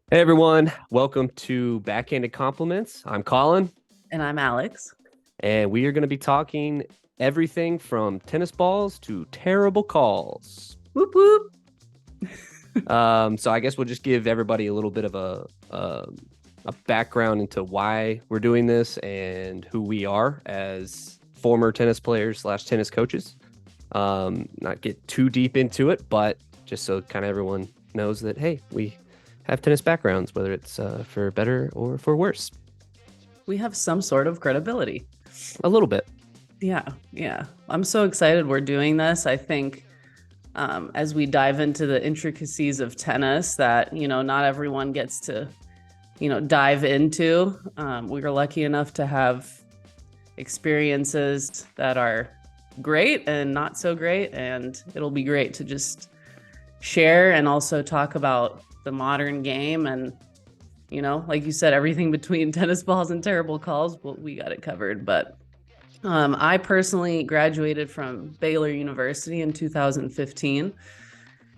Hey everyone, welcome to Backhanded Compliments. I'm Colin, And I'm Alex. and we are going to be talking everything from tennis balls to terrible calls. Whoop whoop. So I guess we'll just give everybody a little bit of a background into why we're doing this and who we are as former tennis players slash tennis coaches. Not get too deep into it, but just so kind of everyone knows that hey, we have tennis backgrounds, whether it's for better or for worse. We have some sort of credibility. A little bit. Yeah. I'm so excited we're doing this. I think as we dive into the intricacies of tennis that, not everyone gets to, dive into. We were lucky enough to have experiences that are great and not so great. And it'll be great to just share and also talk about the modern game and like you said, everything between tennis balls and terrible calls, well, we got it covered. But I personally graduated from Baylor University in 2015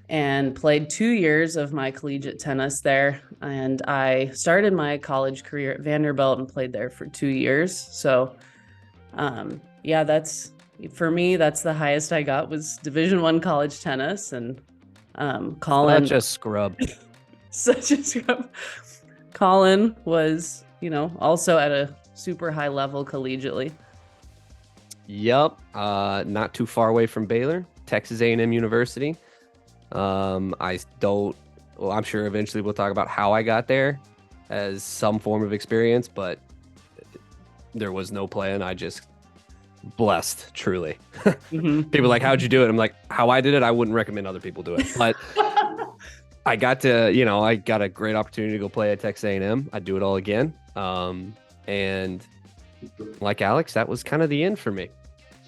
and played 2 years of my collegiate tennis there. And I started my college career at Vanderbilt and played there for 2 years. So, yeah, that's for me. That's the highest I got was Division I college tennis. And Colin, Such a scrub. such a scrub. Colin was, also at a super high level collegiately. Yep. Not too far away from Baylor, Texas A&M University. I don't. Well, I'm sure eventually we'll talk about how I got there as some form of experience, but there was no plan. I just blessed, truly. People are like, how'd you do it? I'm like, how I did it, I wouldn't recommend other people do it. But I got to, I got a great opportunity to go play at Texas A&M. I'd do it all again. And like Alex, that was kind of the end for me.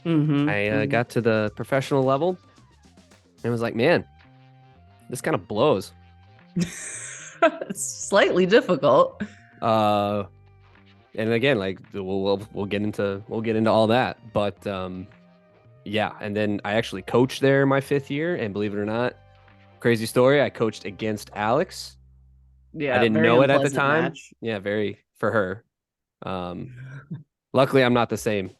I got to the professional level and was like, man, this kind of blows. It's slightly difficult. And again, like we'll get into all that, but yeah. And then I actually coached there my 5th year, and believe it or not, crazy story, I coached against Alex. I Yeah, didn't very know it at the unpleasant time. match. Yeah, very for her. Luckily, I'm not the same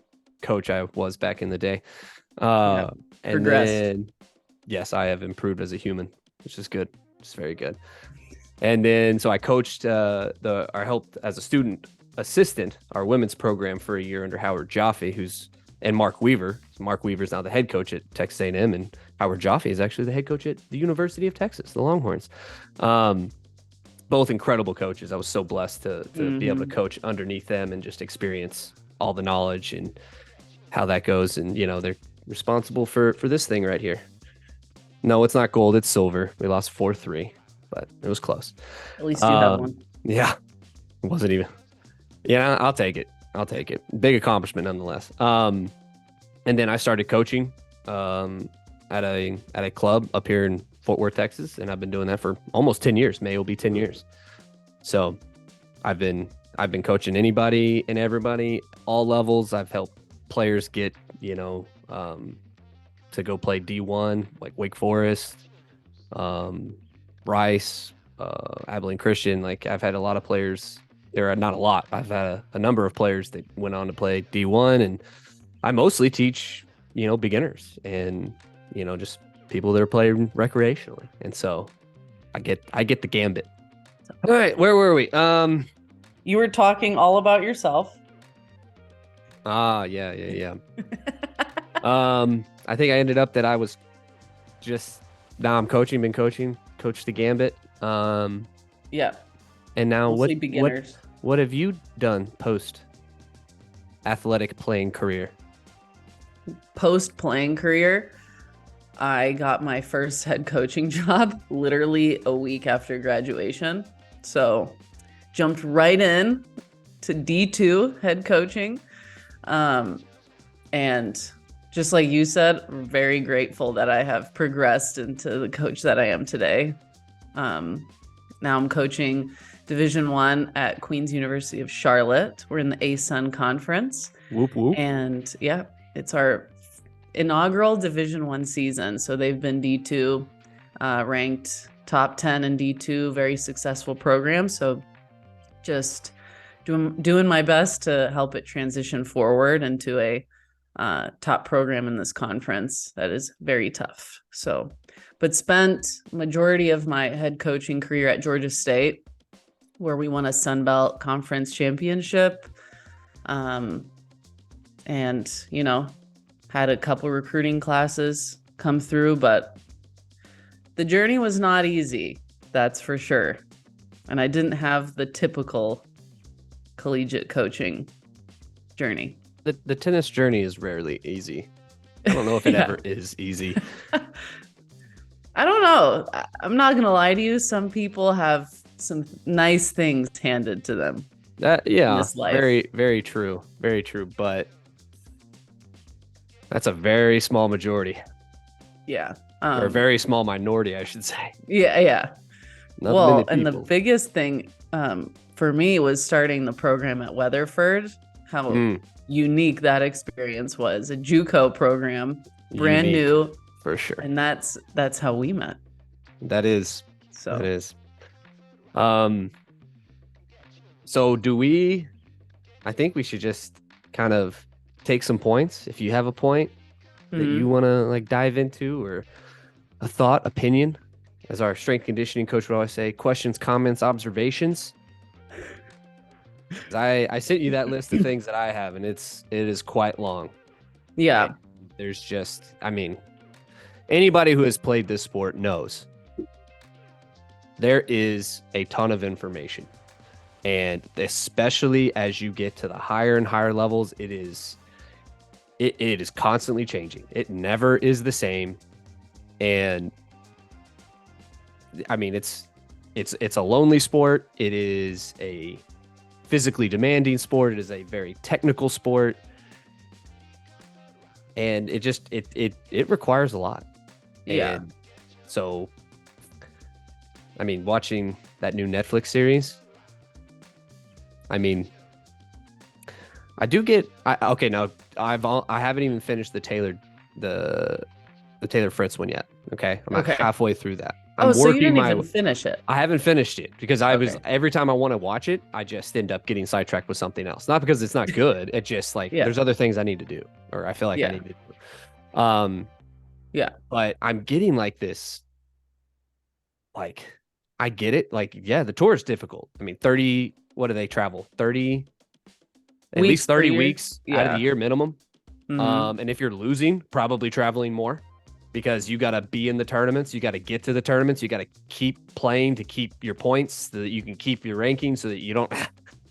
coach I was back in the day. Yeah, And progressed. then, yes, I have improved as a human, which is good. It's very good. And then, so I coached I helped as a student assistant our women's program for a year under Howard Jaffe, and Mark Weaver. So Mark Weaver's now the head coach at Texas A&M, and Howard Jaffe is actually the head coach at the University of Texas, the Longhorns. Both incredible coaches. I was so blessed to be able to coach underneath them and just experience all the knowledge and how that goes. And they're responsible for this thing right here. No, it's not gold, it's silver. We lost 4-3, but it was close. At least you have one. Yeah, it wasn't even. Yeah, I'll take it. Big accomplishment nonetheless. And then I started coaching at a club up here in Fort Worth, Texas, and I've been doing that for almost 10 years. May will be 10 years. So I've been coaching anybody and everybody, all levels. I've helped players get, to go play D1, like Wake Forest, Rice, Abilene Christian. Like I've had a lot of players. There are not a lot. I've had a number of players that went on to play D1, and I mostly teach, beginners and, just people that are playing recreationally. And so I get the gambit. All right, where were we? You were talking all about yourself. Yeah. I think I ended up that I was just now I'm been coaching, coached the gambit. Yeah, And now mostly beginners. what have you done post athletic playing career? Post playing career, I got my first head coaching job literally a week after graduation. So jumped right in to D2 head coaching. And just like you said, very grateful that I have progressed into the coach that I am today. Now I'm coaching Division I at Queen's University of Charlotte. We're in the ASUN conference. Whoop whoop. And yeah, it's our inaugural Division I season. So they've been D2 ranked top 10 and D2, very successful program. So just doing my best to help it transition forward into a top program in this conference that is very tough. So, but spent majority of my head coaching career at Georgia State, where we won a Sun Belt Conference championship. And, you know, had a couple recruiting classes come through, but the journey was not easy, that's for sure. And I didn't have the typical collegiate coaching journey. The tennis journey is rarely easy. I don't know if it Yeah. ever is easy. I don't know. I'm not going to lie to you. Some people have some nice things handed to them. Yeah, this life. very, very true. Very true. But that's a very small majority, Yeah. or a very small minority, I should say. Yeah. Not Well, many and the people. biggest thing for me was starting the program at Weatherford. How unique that experience was. A JUCO program, brand Unique, new, for sure. and that's how we met. That is. So That is. So do we? I think we should just kind of take some points. If you have a point that you want to like dive into, or a thought, opinion, as our strength conditioning coach would always say, questions, comments, observations. I sent you that list of things that I have, and it is quite long. yeah. And there's just, I mean, anybody who has played this sport knows there is a ton of information, and especially as you get to the higher and higher levels, it is constantly changing. It never is the same. And I mean, it's a lonely sport. It is a physically demanding sport. It is a very technical sport, and it requires a lot. Yeah. And so, I mean, watching that new Netflix series, I mean, I do get okay. Now I haven't even finished the Taylor Fritz one yet. Okay, I'm Okay. halfway through that. So you didn't even finish it. I haven't finished it because Okay. every time I want to watch it, I just end up getting sidetracked with something else. Not because it's not good. It just like Yeah. there's other things I need to do, or I feel like I Yeah. need to do. Yeah. But I'm getting like this, like, I get it. Like, yeah, the tour is difficult. I mean, 30, what do they travel? 30, at least 30 weeks out of the year minimum. Mhm. And if you're losing, probably traveling more, because you got to be in the tournaments. You got to get to the tournaments. You got to keep playing to keep your points so that you can keep your ranking, so that you don't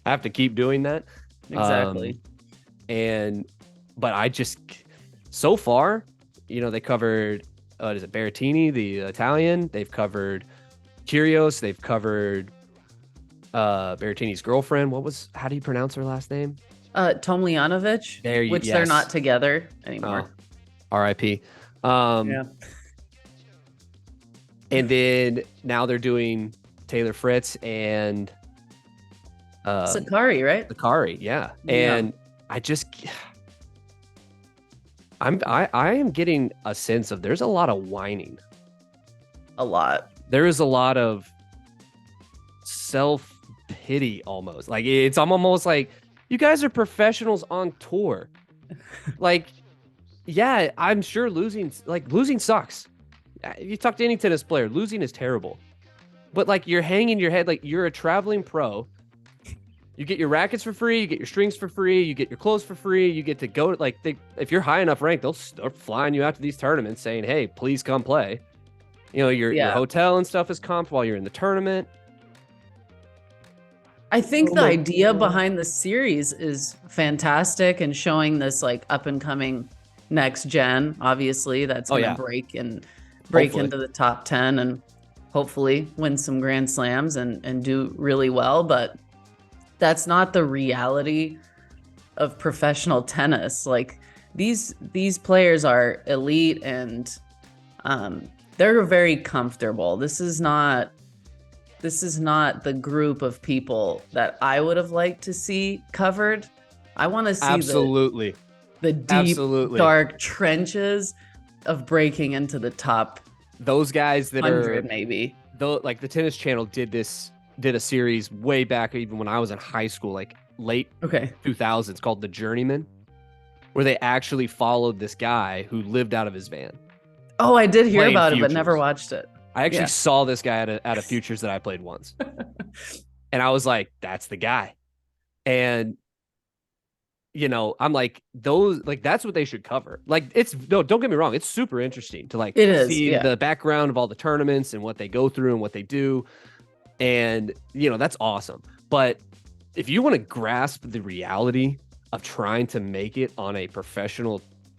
have to keep doing that. Exactly. But I just, so far, you know, they covered, is it Berrettini, the Italian? They've covered Kyrgios. They've covered Berrettini's girlfriend. How do you pronounce her last name? Tomljanovic, which they're not together anymore. R.I.P. Yeah. And then now they're doing Taylor Fritz and Sakari, right? Sakari, yeah. Yeah. And I am getting a sense of there's a lot of whining. A lot. There is a lot of self-pity almost. Like I'm almost like, you guys are professionals on tour. Like, yeah, I'm sure losing sucks. You talk to any tennis player, losing is terrible. But like, you're hanging your head like you're a traveling pro. You get your rackets for free, you get your strings for free, you get your clothes for free, you get to go to, like, if you're high enough ranked, they'll start flying you out to these tournaments saying, hey, please come play. You know, your hotel and stuff is comped while you're in the tournament. I think the idea behind the series is fantastic, and showing this like up and coming next gen, obviously, that's going to break into the top 10 and hopefully win some Grand Slams and do really well. But that's not the reality of professional tennis. Like, these players are elite, and they're very comfortable. This is not the group of people that I would have liked to see covered. I want to see the deep, dark trenches of breaking into the top. Those guys that 100, maybe. though, like the Tennis Channel did a series way back, even when I was in high school, like late Okay. 2000s, called The Journeyman, where they actually followed this guy who lived out of his van Oh, I did hear playing about it, but never futures. watched it. I actually Yeah. saw this guy at a futures that I played once, and I was like, "That's the guy." And I'm like, those, like, that's what they should cover. Like, it's no, don't get me wrong, it's super interesting to like It is. see Yeah. the background of all the tournaments and what they go through and what they do, and that's awesome. But if you want to grasp the reality of trying to make it on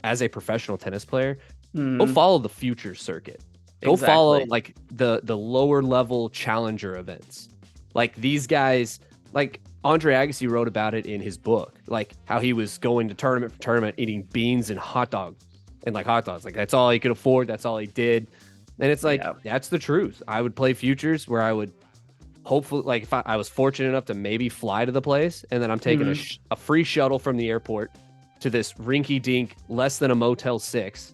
as a professional tennis player, go follow the future circuit. Go follow like the lower level challenger events. Like these guys, like Andre Agassi wrote about it in his book, like how he was going to tournament for tournament, eating beans and hot dogs. Like that's all he could afford. That's all he did. And it's like, that's the truth. I would play futures where I would hopefully, like, if I was fortunate enough to maybe fly to the place, and then I'm taking a free shuttle from the airport to this rinky dink, less than a Motel 6,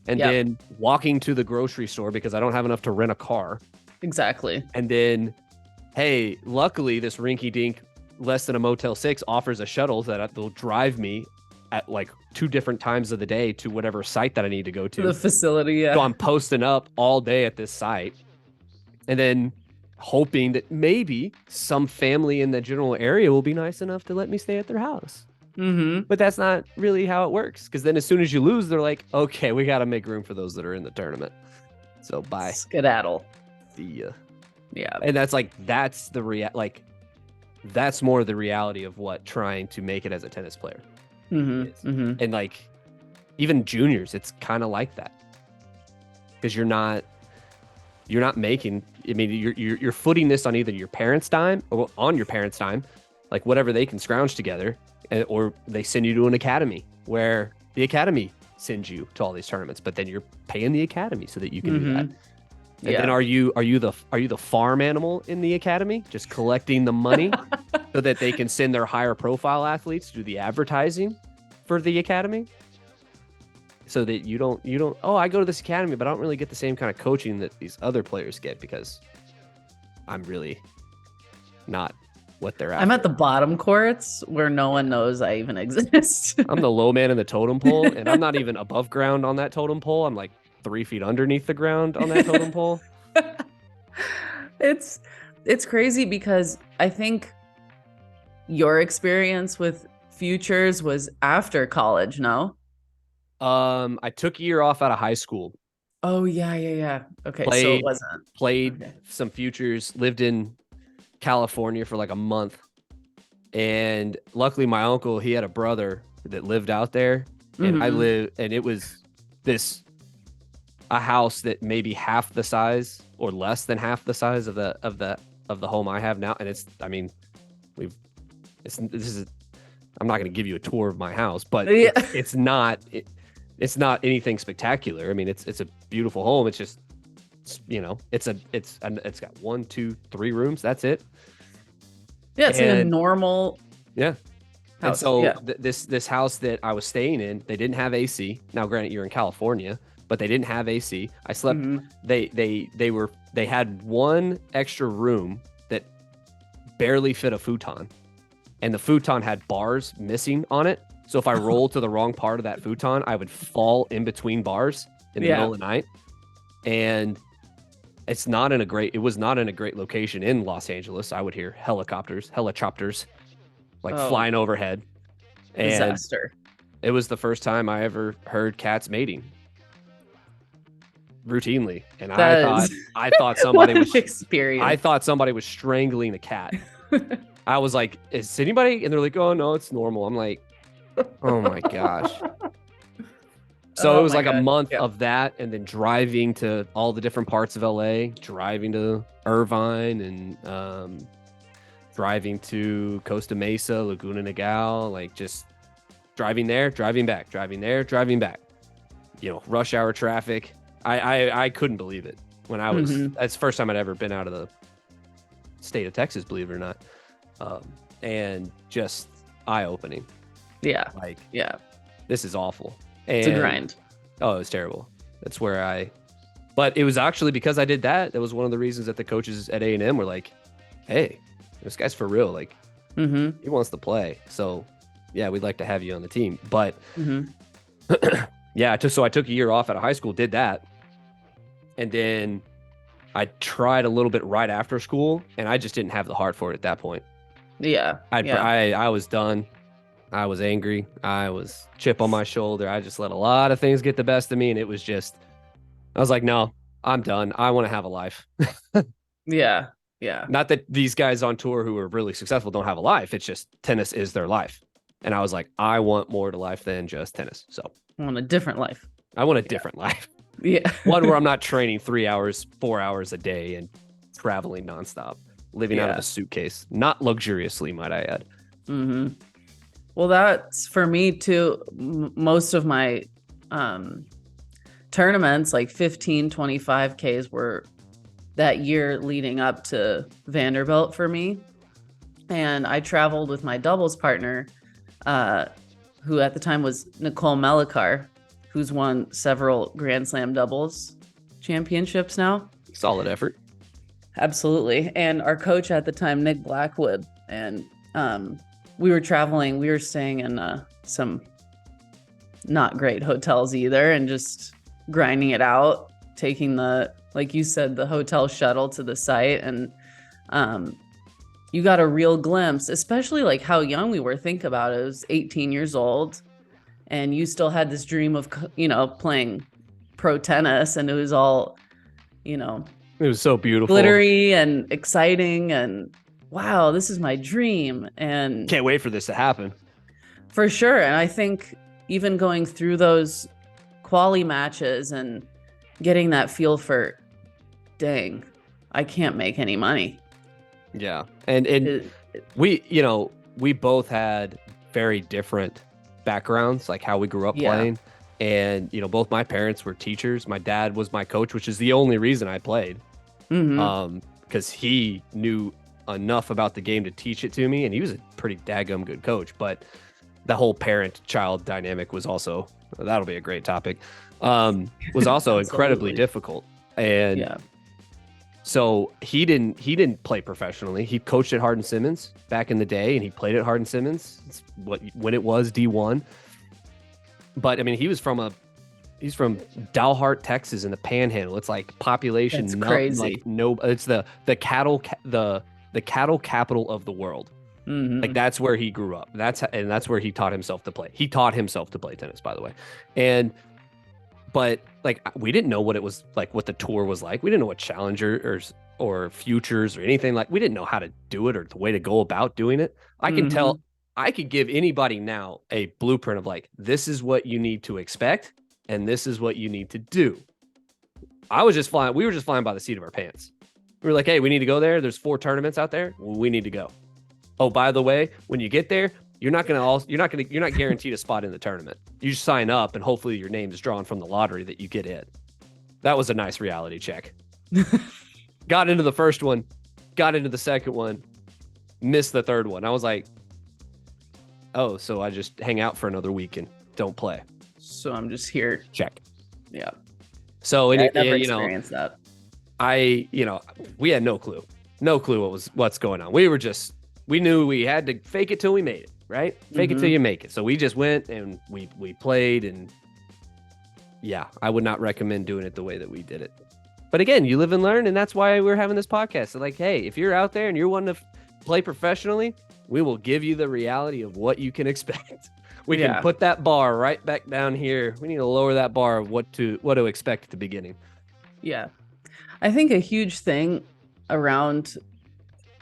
and then walking to the grocery store because I don't have enough to rent a car. Exactly. And then, hey, luckily this rinky dink, less than a Motel 6 offers a shuttle that will drive me at like 2 different times of the day to whatever site that I need to go to. The facility, yeah. So I'm posting up all day at this site, and then hoping that maybe some family in the general area will be nice enough to let me stay at their house. But that's not really how it works, because then as soon as you lose, they're like, okay, we got to make room for those that are in the tournament. So bye. Skedaddle. See ya. Yeah. And that's like, that's that's more the reality of what trying to make it as a tennis player is. And like, even juniors, it's kind of like that, because you're not making, I mean, you're footing this on either your parents' dime or on your parents' dime, like whatever they can scrounge together, or they send you to an academy where the academy sends you to all these tournaments, but then you're paying the academy so that you can do that. And then are you the farm animal in the academy, just collecting the money so that they can send their higher profile athletes to do the advertising for the academy? So that you don't, oh, I go to this academy, but I don't really get the same kind of coaching that these other players get, because I'm really not what they're at. I'm at the bottom courts where no one knows I even exist. I'm the low man in the totem pole, and I'm not even above ground on that totem pole. I'm like 3 feet underneath the ground on that totem pole. It's crazy, because I think your experience with futures was after college, no? I took a year off out of high school. Oh yeah. Okay, so it wasn't. Played some futures, lived in California for like a month, and luckily my uncle, he had a brother that lived out there, and it was a house that maybe half the size or less than half the size of the home I have now. And I'm not going to give you a tour of my house, but it's not anything spectacular. I mean, it's a beautiful home. It's just, it's got 1, 2, 3 rooms. That's it. Yeah, it's like a normal. Yeah. House. And so this house that I was staying in, they didn't have AC. Now, granted, you're in California, but they didn't have AC. I slept. They had one extra room that barely fit a futon, and the futon had bars missing on it. So if I rolled to the wrong part of that futon, I would fall in between bars in the middle of the night. And it was not in a great location in Los Angeles. I would hear helicopters, flying overhead. And disaster. It was the first time I ever heard cats mating routinely, and I thought somebody was experience. I thought somebody was strangling a cat. I was like, "Is anybody?" And they're like, "Oh no, it's normal." I'm like, "Oh my gosh." So it was like a month of that, and then driving to all the different parts of LA, driving to Irvine, and driving to Costa Mesa, Laguna Niguel, like just driving there, driving back, driving there, driving back. Rush hour traffic. I couldn't believe it when I was. That's the first time I'd ever been out of the state of Texas, believe it or not, and just eye-opening. Yeah. This is awful. And, it's a grind. Oh, it was terrible. That's where I But it was actually because I did that. That was one of the reasons that the coaches at A&M were like, hey, this guy's for real. Like, Mm-hmm. he wants to play. So, yeah, we'd like to have you on the team. But Mm-hmm. yeah, so I took a year off out of high school, did that. And then I tried a little bit right after school, and I just didn't have the heart for it at that point. Yeah. Yeah. I was done. I was angry. I was chip on my shoulder. I just let a lot of things get the best of me. And it was just, I was like, no, I'm done. I want to have a life. Yeah. Yeah. Not that these guys on tour who are really successful don't have a life. It's just tennis is their life. And I was like, I want more to life than just tennis. So I want a different life. I want a different life. Yeah. One where I'm not training 3 hours, 4 hours a day and traveling nonstop, living out of a suitcase, not luxuriously, might I add. Mm-hmm. Well, that's for me too. Most of my tournaments, like 15, 25Ks, were that year leading up to Vanderbilt for me. And I traveled with my doubles partner, who at the time was Nicole Melikar, who's won several Grand Slam doubles championships now. Solid effort. Absolutely. And our coach at the time, Nick Blackwood. And we were traveling. We were staying in some not great hotels either, and just grinding it out, taking the, like you said, the hotel shuttle to the site. And you got a real glimpse, especially like how young we were. Think about it. It was 18 years old, and you still had this dream of, playing pro tennis, and it was all, it was so beautiful, glittery and exciting, and wow, this is my dream. And can't wait for this to happen. For sure. And I think even going through those quali matches and getting that feel for, dang, I can't make any money. Yeah. And we both had very different backgrounds, like how we grew up playing. And, both my parents were teachers. My dad was my coach, which is the only reason I played. Mm-hmm. Because he knew enough about the game to teach it to me, and he was a pretty daggum good coach. But the whole parent-child dynamic was also, that'll be a great topic, was also incredibly difficult. And so he didn't play professionally. He coached at Hardin Simmons back in the day, and he played at Hardin Simmons when it was D1. But I mean, he's from Dalhart, Texas, in the Panhandle. It's like population. That's crazy. Like it's the cattle capital of the world. Mm-hmm. Like that's where he grew up. That's where he taught himself to play. He taught himself to play tennis, by the way. But like we didn't know what it was like, what the tour was like. We didn't know what challengers or futures or anything like. We didn't know how to do it or the way to go about doing it. I can tell. I could give anybody now a blueprint of like, this is what you need to expect and this is what you need to do. We were just flying by the seat of our pants. We were like, hey, we need to go there. There's 4 tournaments out there. We need to go. Oh, by the way, when you get there, you're not guaranteed a spot in the tournament. You sign up and hopefully your name is drawn from the lottery that you get in. That was a nice reality check. Got into the first one, got into the second one, missed the third one. I was like, oh, so I just hang out for another week and don't play. So I'm just here. Check. Yeah. So I never experienced that. We had no clue what's going on. We knew we had to fake it till we made it, right? Fake it till you make it. So we just went and we played, and yeah, I would not recommend doing it the way that we did it. But again, you live and learn, and that's why we're having this podcast. So like, hey, if you're out there and you're wanting to play professionally, we will give you the reality of what you can expect. We can put that bar right back down here. We need to lower that bar of what to expect at the beginning. Yeah. I think a huge thing around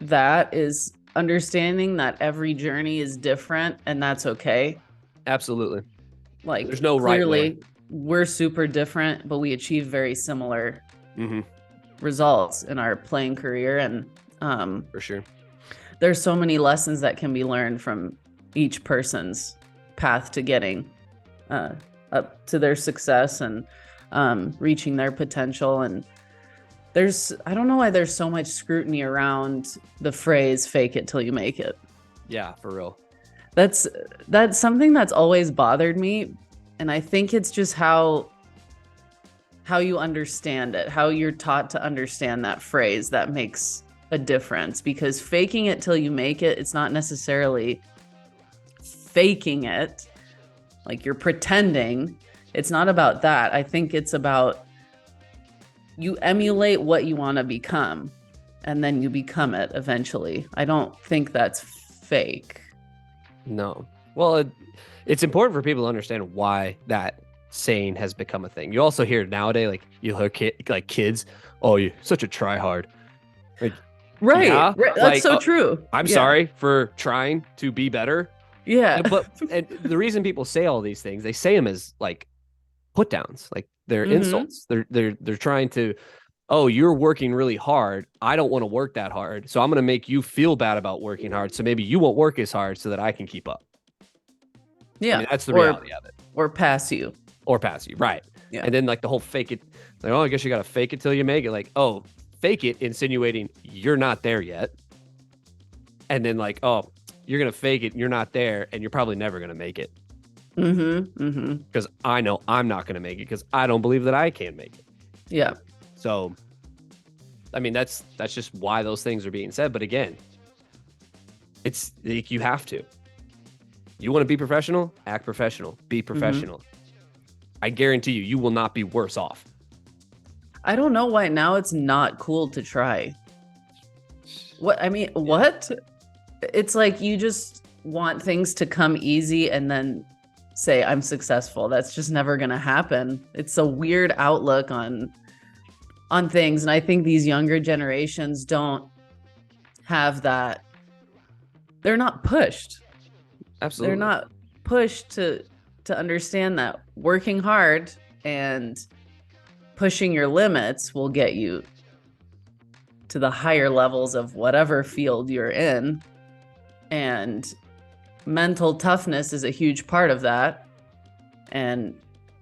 that is understanding that every journey is different, and that's okay. Absolutely. Like, there's no right way. We're super different, but we achieve very similar results in our playing career. And for sure, there's so many lessons that can be learned from each person's path to getting up to their success and reaching their potential. And I don't know why there's so much scrutiny around the phrase "fake it till you make it." Yeah, for real. That's something that's always bothered me, and I think it's just how how you understand it, how you're taught to understand that phrase that makes a difference. Because faking it till you make it, it's not necessarily faking it, like you're pretending. It's not about that. I think it's about you emulate what you want to become and then you become it eventually. I don't think that's fake. No. Well, it's important for people to understand why that saying has become a thing. You also hear nowadays, like you hear kids, "Oh, you're such a tryhard." Like, Right. yeah, Right. That's like, so true. I'm Yeah. sorry for trying to be better. Yeah. And the reason people say all these things, they say them as like put downs, like they're insults. They're trying to, oh, you're working really hard. I don't want to work that hard, so I'm going to make you feel bad about working hard. So maybe you won't work as hard so that I can keep up. Yeah. I mean, that's the reality of it. Or pass you. Or pass you, right? Yeah. And then like the whole fake it, like, oh, I guess you got to fake it till you make it. Like, oh, fake it, insinuating you're not there yet. And then like, oh, you're gonna fake it, you're not there, and you're probably never gonna make it. Because I know I'm not gonna make it because I don't believe that I can make it. Yeah. So, I mean, that's just why those things are being said. But again, it's like you have to. You want to be professional? Act professional. Be professional. I guarantee you, you will not be worse off. I don't know why now it's not cool to try. What I mean, what? It's like you just want things to come easy and then say I'm successful. That's just never going to happen. It's a weird outlook on things, and I think these younger generations don't have that. They're not pushed. Absolutely. They're not pushed to understand that working hard and pushing your limits will get you to the higher levels of whatever field you're in. And mental toughness is a huge part of that. And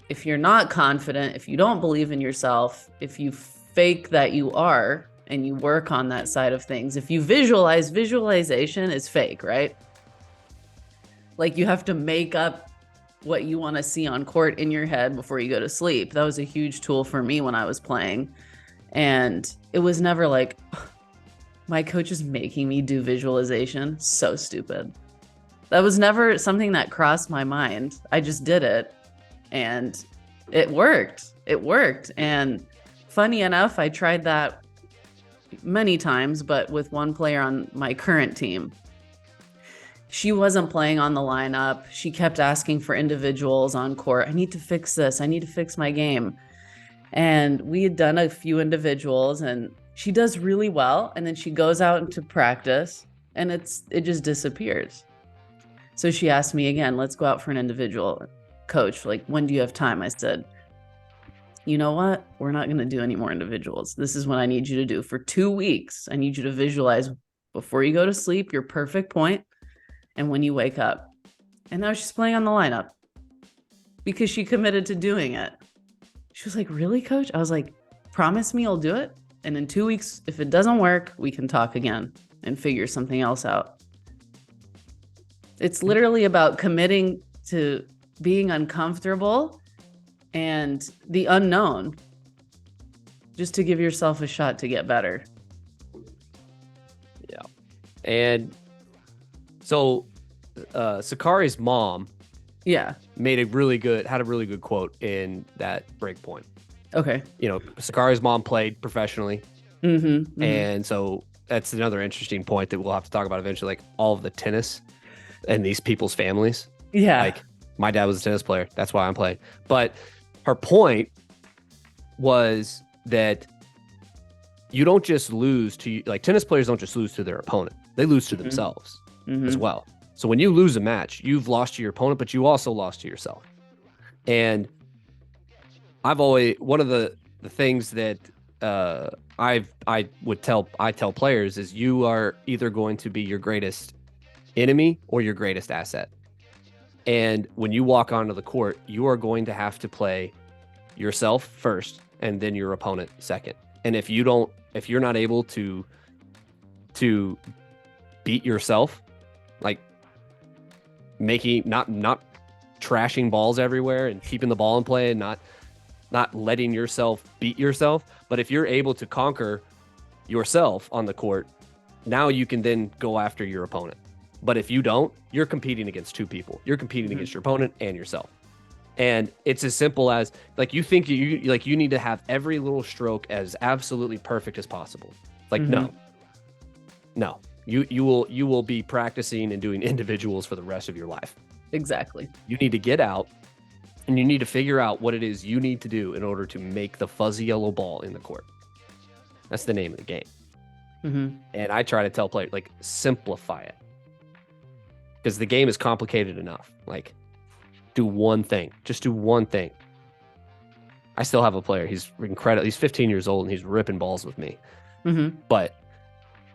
if you're not confident, if you don't believe in yourself, if you fake that you are and you work on that side of things, if you visualization is fake, right? Like you have to make up what you want to see on court in your head before you go to sleep. That was a huge tool for me when I was playing. And it was never like, my coach is making me do visualization. So stupid. That was never something that crossed my mind. I just did it and it worked. It worked. And funny enough, I tried that many times, but with one player on my current team. She wasn't playing on the lineup. She kept asking for individuals on court. I need to fix this. I need to fix my game. And we had done a few individuals and she does really well. And then she goes out into practice and it just disappears. So she asked me again, let's go out for an individual. Coach, like, when do you have time? I said, you know what? We're not going to do any more individuals. This is what I need you to do for 2 weeks. I need you to visualize before you go to sleep, your perfect point, and when you wake up. And now she's playing on the lineup because she committed to doing it. She was like, really, coach? I was like, promise me you'll do it. And in 2 weeks, if it doesn't work, we can talk again and figure something else out. It's literally about committing to being uncomfortable and the unknown, just to give yourself a shot to get better. Yeah. And so Sakari's mom had a really good quote in that break point. Okay. You know, Sakari's mom played professionally. And so that's another interesting point that we'll have to talk about eventually, like all of the tennis and these people's families. Yeah. Like my dad was a tennis player. That's why I'm playing. But her point was that you don't just lose to, like, tennis players don't just lose to their opponent. They lose to themselves as well. So when you lose a match, you've lost to your opponent, but you also lost to yourself. And one of the things that I tell players is you are either going to be your greatest enemy or your greatest asset. And when you walk onto the court, you are going to have to play yourself first and then your opponent second. And if you're not able to beat yourself, like not trashing balls everywhere and keeping the ball in play and not not letting yourself beat yourself. But if you're able to conquer yourself on the court, now you can then go after your opponent. But if you don't, you're competing against two people. You're competing against your opponent and yourself. And it's as simple as like you think you need to have every little stroke as absolutely perfect as possible. Like no. You will be practicing and doing individuals for the rest of your life. Exactly. You need to get out and you need to figure out what it is you need to do in order to make the fuzzy yellow ball in the court. That's the name of the game. And I try to tell players, like, simplify it. Because the game is complicated enough. Like, do one thing. Just do one thing. I still have a player. He's incredible. He's 15 years old and he's ripping balls with me. But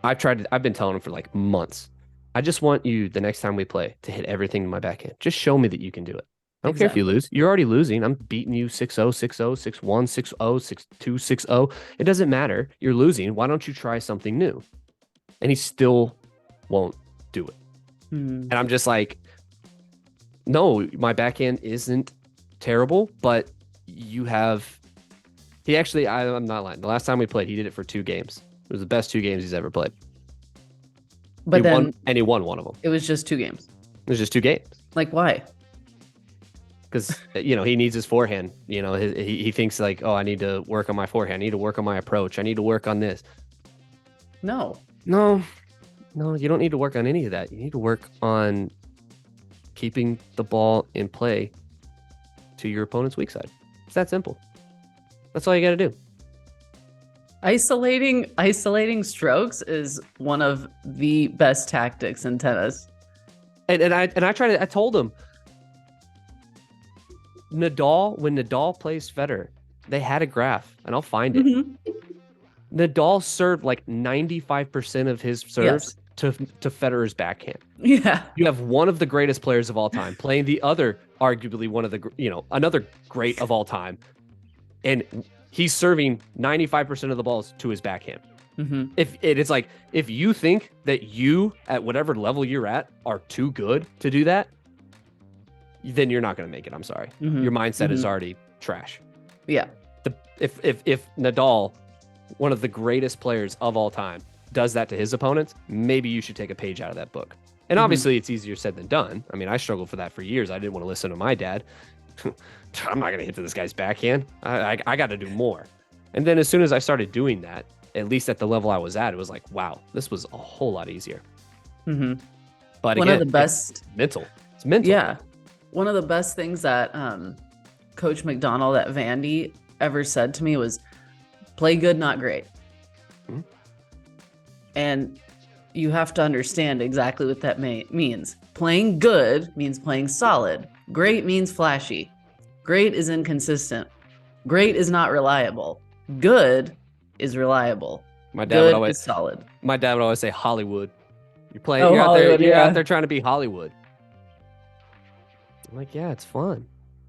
I've been telling him for like months. I just want you, the next time we play, to hit everything in my backhand. Just show me that you can do it. I don't care if you lose. You're already losing. I'm beating you 6-0, 6-0, 6-1, 6-0, 6-2, 6-0. It doesn't matter. You're losing. Why don't you try something new? And he still won't do it. And I'm just like, no, my backhand isn't terrible, but you have... I'm not lying. The last time we played, he did it for 2 games. It was the best 2 games he's ever played. But he won one of them. It was just 2 games. It was just 2 games. Like, why? Because, he needs his forehand. He thinks like, oh, I need to work on my forehand. I need to work on my approach. I need to work on this. No, you don't need to work on any of that. You need to work on keeping the ball in play to your opponent's weak side. It's that simple. That's all you got to do. Isolating strokes is one of the best tactics in tennis. And I told him, when Nadal plays Federer, they had a graph, and I'll find it. Nadal served like 95% of his serves to Federer's backhand. Yeah. You have one of the greatest players of all time playing the other, arguably one of the, another great of all time. And he's serving 95% of the balls to his backhand. If you think that you, at whatever level you're at, are too good to do that, then you're not going to make it. I'm sorry. Your mindset is already trash. Yeah. If Nadal, one of the greatest players of all time, does that to his opponents, maybe you should take a page out of that book. And obviously it's easier said than done. I mean, I struggled for that for years. I didn't want to listen to my dad. I'm not going to hit to this guy's backhand. I got to do more. And then as soon as I started doing that, at least at the level I was at, it was like, wow, this was a whole lot easier. But one again, of the best... It's mental. Yeah. One of the best things that Coach McDonald at Vandy ever said to me was, play good, not great. And you have to understand exactly what that means. Playing good means playing solid. Great means flashy. Great is inconsistent. Great is not reliable. Good is reliable. My dad would always is solid. My dad would always say Hollywood. You're out there trying to be Hollywood. I'm like, yeah, it's fun.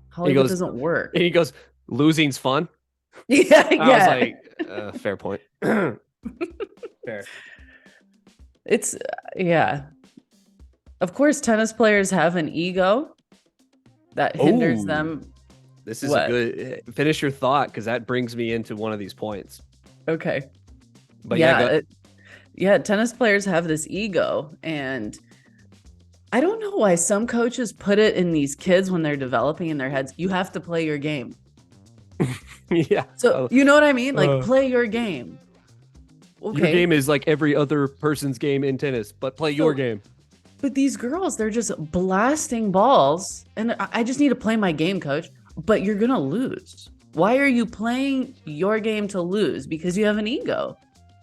Hollywood doesn't work. And he goes, losing's fun. Yeah. I was like, fair point. Fair. It's Of course, tennis players have an ego that hinders them. This is a good... Finish your thought, because that brings me into one of these points. Okay. But tennis players have this ego, and I don't know why some coaches put it in these kids when they're developing in their heads. You have to play your game. Yeah. So you know what I mean? Like, play your game. Okay. Your game is like every other person's game in tennis, but play your game. But these girls, they're just blasting balls. And I just need to play my game, coach. But you're going to lose. Why are you playing your game to lose? Because you have an ego.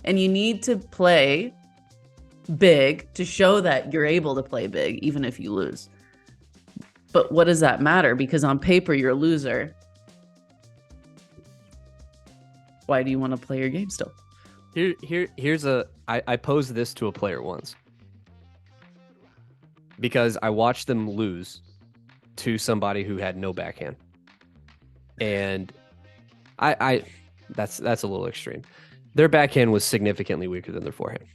And you need to play big to show that you're able to play big, even if you lose. But what does that matter? Because on paper, you're a loser. Why do you want to play your game still? I posed this to a player once. Because I watched them lose to somebody who had no backhand. And that's a little extreme. Their backhand was significantly weaker than their forehand.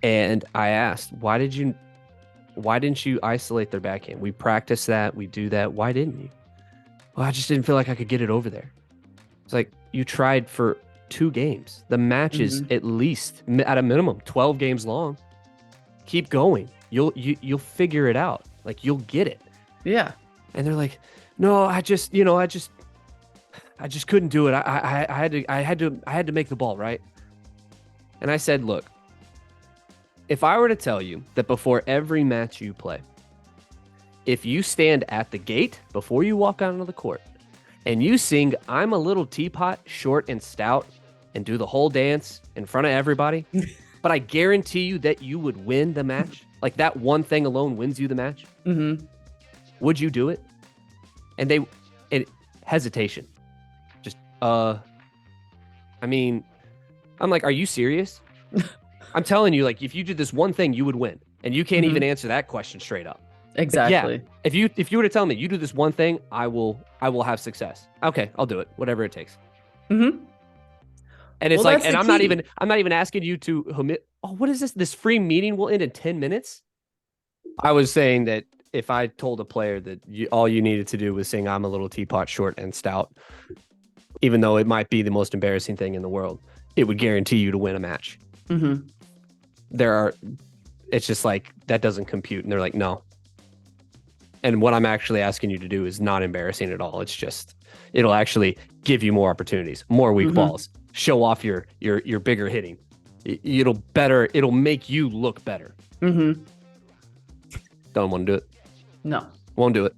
And I asked, why didn't you isolate their backhand? We practiced that, we do that. Why didn't you? Well, I just didn't feel like I could get it over there. It's like you tried for 2 games. The match is Mhm. at least at a minimum 12 games long. Keep going. You'll figure it out. Like you'll get it. Yeah. And they're like, no, I just couldn't do it. I had to make the ball right. And I said, look, if I were to tell you that before every match you play, if you stand at the gate before you walk out onto the court and you sing I'm a little teapot, short and stout, and do the whole dance in front of everybody, but I guarantee you that you would win the match, like that one thing alone wins you the match, would you do it? And hesitation. Just, I mean, I'm like, are you serious? I'm telling you, like, if you did this one thing, you would win. And you can't even answer that question straight up. Exactly. Yeah, if you were to tell me you do this one thing, I will have success. Okay, I'll do it, whatever it takes. Mm-hmm. And it's like, and I'm not even asking you to omit. Oh, what is this? This free meeting will end in 10 minutes. I was saying that if I told a player that all you needed to do was sing "I'm a little teapot, short and stout," even though it might be the most embarrassing thing in the world, it would guarantee you to win a match. Mm-hmm. It's just like that doesn't compute, and they're like, no. And what I'm actually asking you to do is not embarrassing at all. It's just it'll actually give you more opportunities, more weak balls, show off your bigger hitting. It'll make you look better. Mm-hmm. Don't want to do it. No. Won't do it.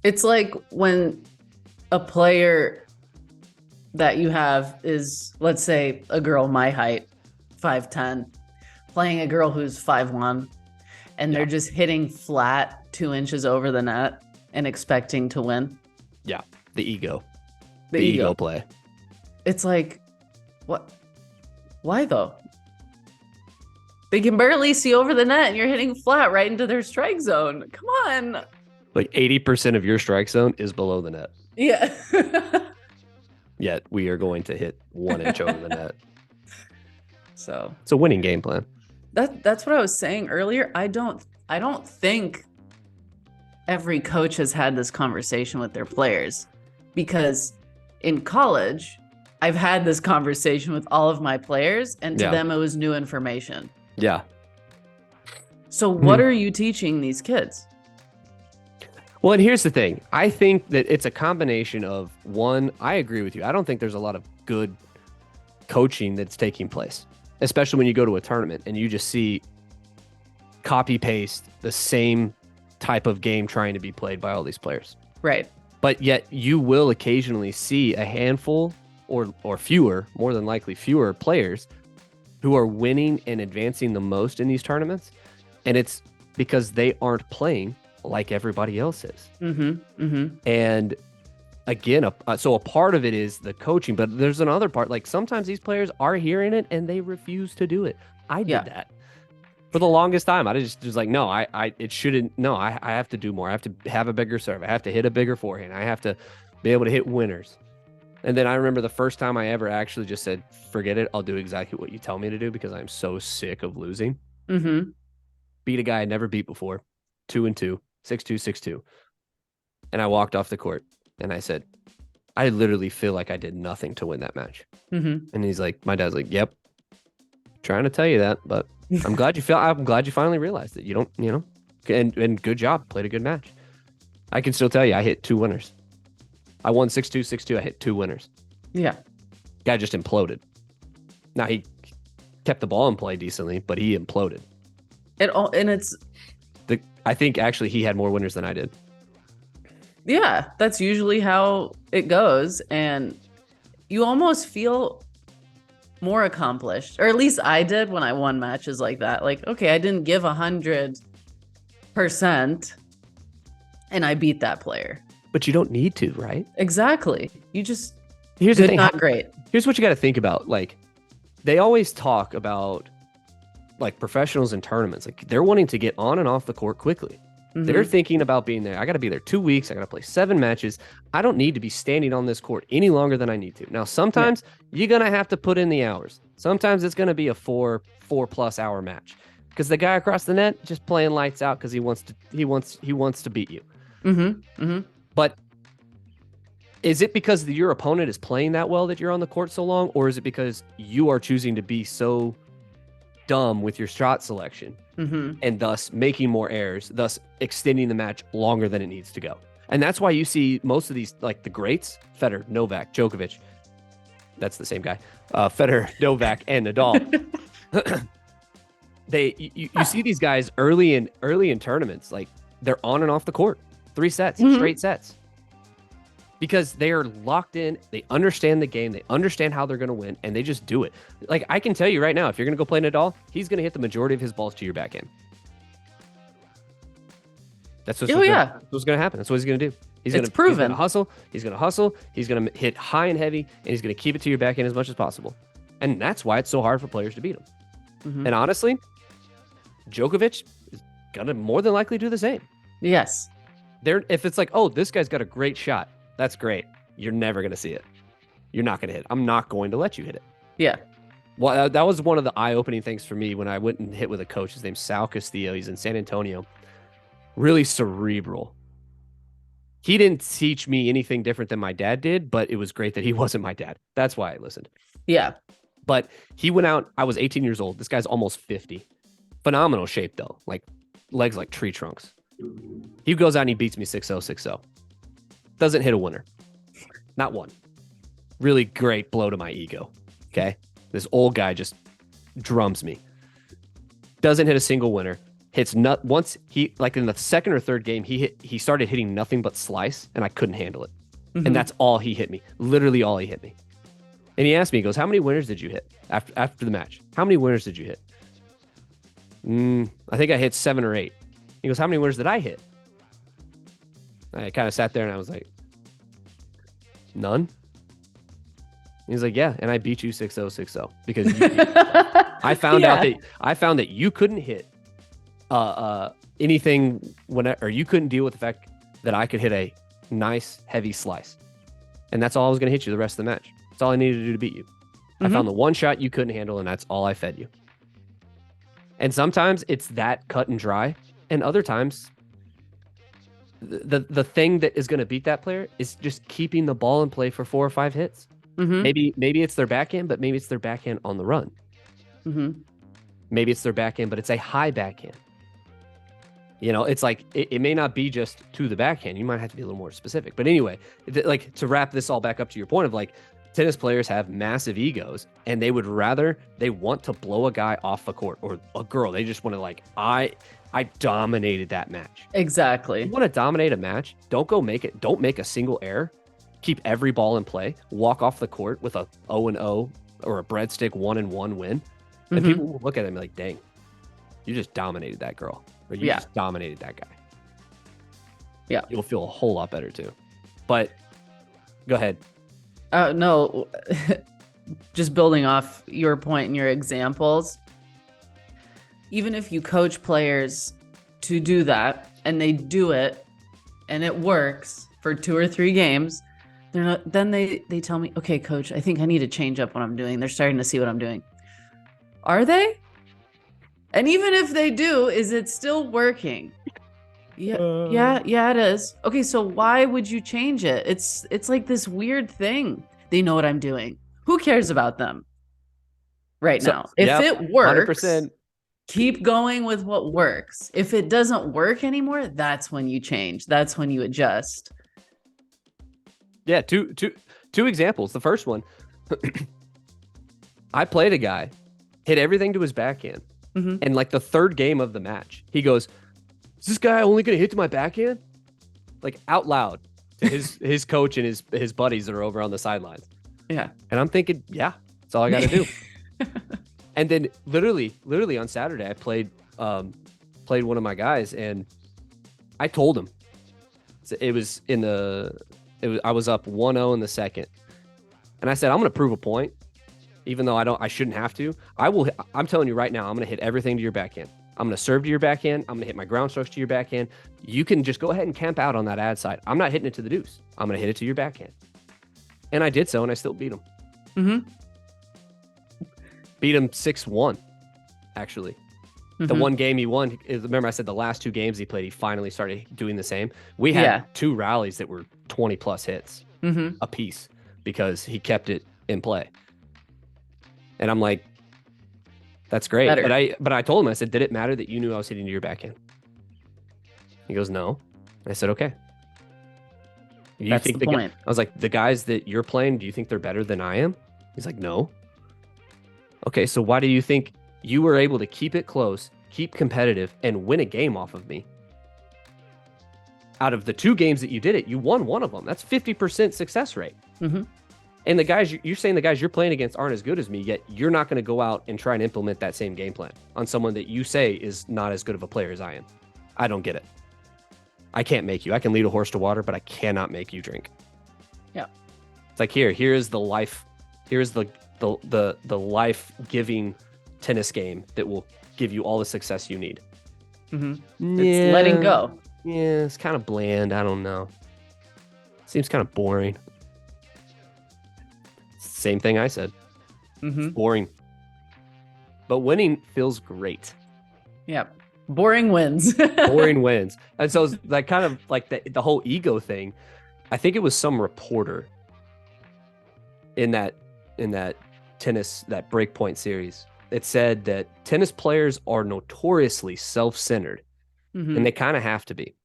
It's like when a player that you have is, let's say, a girl my height, 5'10", playing a girl who's 5'1", and they're just hitting flat 2 inches over the net and expecting to win. Yeah, the ego. The ego play. It's like, what? Why though? They can barely see over the net and you're hitting flat right into their strike zone. Come on. Like 80% of your strike zone is below the net. Yeah. Yet we are going to hit 1 inch over the net. So it's a winning game plan. That's what I was saying earlier. I don't think every coach has had this conversation with their players, because in college, I've had this conversation with all of my players, and to them it was new information. Yeah. So what are you teaching these kids? Well, and here's the thing. I think that it's a combination of one, I agree with you. I don't think there's a lot of good coaching that's taking place, especially when you go to a tournament and you just see copy paste the same type of game trying to be played by all these players. Right. But yet you will occasionally see a handful or fewer, more than likely fewer players who are winning and advancing the most in these tournaments. And it's because they aren't playing like everybody else is. And again, so a part of it is the coaching, but there's another part. Like sometimes these players are hearing it and they refuse to do it. I did that for the longest time. I just was like, no, it shouldn't. No, I have to do more. I have to have a bigger serve. I have to hit a bigger forehand. I have to be able to hit winners. And then I remember the first time I ever actually just said, forget it. I'll do exactly what you tell me to do because I'm so sick of losing. Beat a guy I never beat before. 2-2, 6-2, 6-2. And I walked off the court and I said, I literally feel like I did nothing to win that match. And he's like, my dad's like, yep. Trying to tell you that, but I'm glad you finally realized that you don't, and good job. Played a good match. I can still tell you, I hit 2 winners. I won 6-2, 6-2. I hit 2 winners. Yeah. Guy just imploded. Now he kept the ball in play decently, but he imploded. I think actually he had more winners than I did. Yeah, that's usually how it goes. And you almost feel more accomplished, or at least I did when I won matches like that. Like, okay, I didn't give 100% and I beat that player. But you don't need to, right? Exactly. You just, here's the thing. Not great. Here's what you got to think about. Like, they always talk about like professionals in tournaments. Like they're wanting to get on and off the court quickly. They're thinking about being there. I got to be there 2 weeks. I got to play 7 matches. I don't need to be standing on this court any longer than I need to. Now, sometimes you're going to have to put in the hours. Sometimes it's going to be a 4+ hour match because the guy across the net just playing lights out because he wants to beat you. But is it because your opponent is playing that well that you're on the court so long, or is it because you are choosing to be so dumb with your shot selection and thus making more errors, thus extending the match longer than it needs to go? And that's why you see most of these, like the greats, Federer, Novak, Djokovic, that's the same guy, Federer, Novak, and Nadal. You see these guys early in tournaments, like they're on and off the court, 3 sets, straight sets, because they are locked in. They understand the game. They understand how they're going to win, and they just do it. Like, I can tell you right now, if you're going to go play Nadal, he's going to hit the majority of his balls to your backhand. That's what's going to happen. That's what he's going to do. He's going to hustle. He's going to hustle. He's going to hit high and heavy, and he's going to keep it to your backhand as much as possible. And that's why it's so hard for players to beat him. And honestly, Djokovic is going to more than likely do the same. Yes. If it's like, oh, this guy's got a great shot, that's great. You're never going to see it. You're not going to hit. I'm not going to let you hit it. Yeah. Well, that was one of the eye-opening things for me when I went and hit with a coach. His name's Sal Castillo. He's in San Antonio. Really cerebral. He didn't teach me anything different than my dad did, but it was great that he wasn't my dad. That's why I listened. Yeah. But he went out. I was 18 years old. This guy's almost 50. Phenomenal shape, though. Like, legs like tree trunks. He goes out and he beats me 6-0, 6-0. Doesn't hit a winner. Not one. Really great blow to my ego. Okay? This old guy just drums me. Doesn't hit a single winner. Hits once he, like in the second or third game, he started hitting nothing but slice, and I couldn't handle it. And that's all he hit me. Literally all he hit me. And he asked me, he goes, how many winners did you hit after the match? How many winners did you hit? I think I hit 7 or 8. He goes, how many winners did I hit? I kind of sat there and I was like, none. He's like, yeah, and I beat you 6-0, 6-0 because you beat me. I found out that you couldn't hit anything or you couldn't deal with the fact that I could hit a nice heavy slice, and that's all I was going to hit you the rest of the match. That's all I needed to do to beat you. I found the one shot you couldn't handle, and that's all I fed you. And sometimes it's that cut and dry, and other times the thing that is going to beat that player is just keeping the ball in play for 4 or 5 hits. Maybe it's their backhand, but maybe it's their backhand on the run. Maybe it's their backhand, but it's a high backhand. You know, it's like it may not be just to the backhand. You might have to be a little more specific. But anyway, like, to wrap this all back up to your point of, like, tennis players have massive egos, and they want to blow a guy off the court, or a girl. They just want to, like, I dominated that match. Exactly. You want to dominate a match? Don't make a single error. Keep every ball in play. Walk off the court with a 0-0 or a breadstick 1-1 win. And people will look at it and be like, dang, you just dominated that girl. Or you just dominated that guy. Yeah. You'll feel a whole lot better too. But go ahead. No, just building off your point and your examples. Even if you coach players to do that and they do it and it works for 2 or 3 games, then they tell me, okay, coach, I think I need to change up what I'm doing. They're starting to see what I'm doing. Are they? And even if they do, is it still working? Yeah, it is. Okay, so why would you change it? It's like this weird thing. They know what I'm doing. Who cares about them right now? If it works, 100%. Keep going with what works. If it doesn't work anymore, that's when you change. That's when you adjust. Yeah, two examples. The first one, I played a guy, hit everything to his backhand. And like the third game of the match, he goes, is this guy only going to hit to my backhand? Like, out loud to his coach and his buddies that are over on the sidelines. Yeah. And I'm thinking, yeah, that's all I got to do. And then literally on Saturday, I played one of my guys, and I told him, I was up 1-0 in the second. And I said, I'm going to prove a point. Even though I shouldn't have to. I'm telling you right now, I'm going to hit everything to your backhand. I'm going to serve to your backhand. I'm going to hit my ground strokes to your backhand. You can just go ahead and camp out on that ad side. I'm not hitting it to the deuce. I'm going to hit it to your backhand. And I did so, and I still beat him. Beat him 6-1, actually. The one game he won, remember I said the last 2 games he played, he finally started doing the same. We had Yeah. 2 rallies that were 20 plus hits a piece because he kept it in play. And I'm like, that's great. Better. But I told him, I said, did it matter that you knew I was hitting to your backhand? He goes, no. I said, okay. You That's think the point. I was like, the guys that you're playing, do you think they're better than I am? He's like, no. Okay, so why do you think you were able to keep it close, keep competitive, and win a game off of me? Out of the 2 games that you did it, you won one of them. That's 50% success rate. And the guys, you're saying the guys you're playing against aren't as good as me, yet you're not going to go out and try and implement that same game plan on someone that you say is not as good of a player as I am. I don't get it. I can't make you. I can lead a horse to water, but I cannot make you drink. Yeah. It's like, here's the life. Here's the life-giving tennis game that will give you all the success you need. It's letting go. Yeah, it's kind of bland. I don't know. Seems kind of boring. Same thing I said. It's boring. But winning feels great. Yeah. Boring wins. Boring wins. And so like kind of like the whole ego thing, I think it was some reporter in that tennis, that Breakpoint series. It said that tennis players are notoriously self-centered, and they kind of have to be.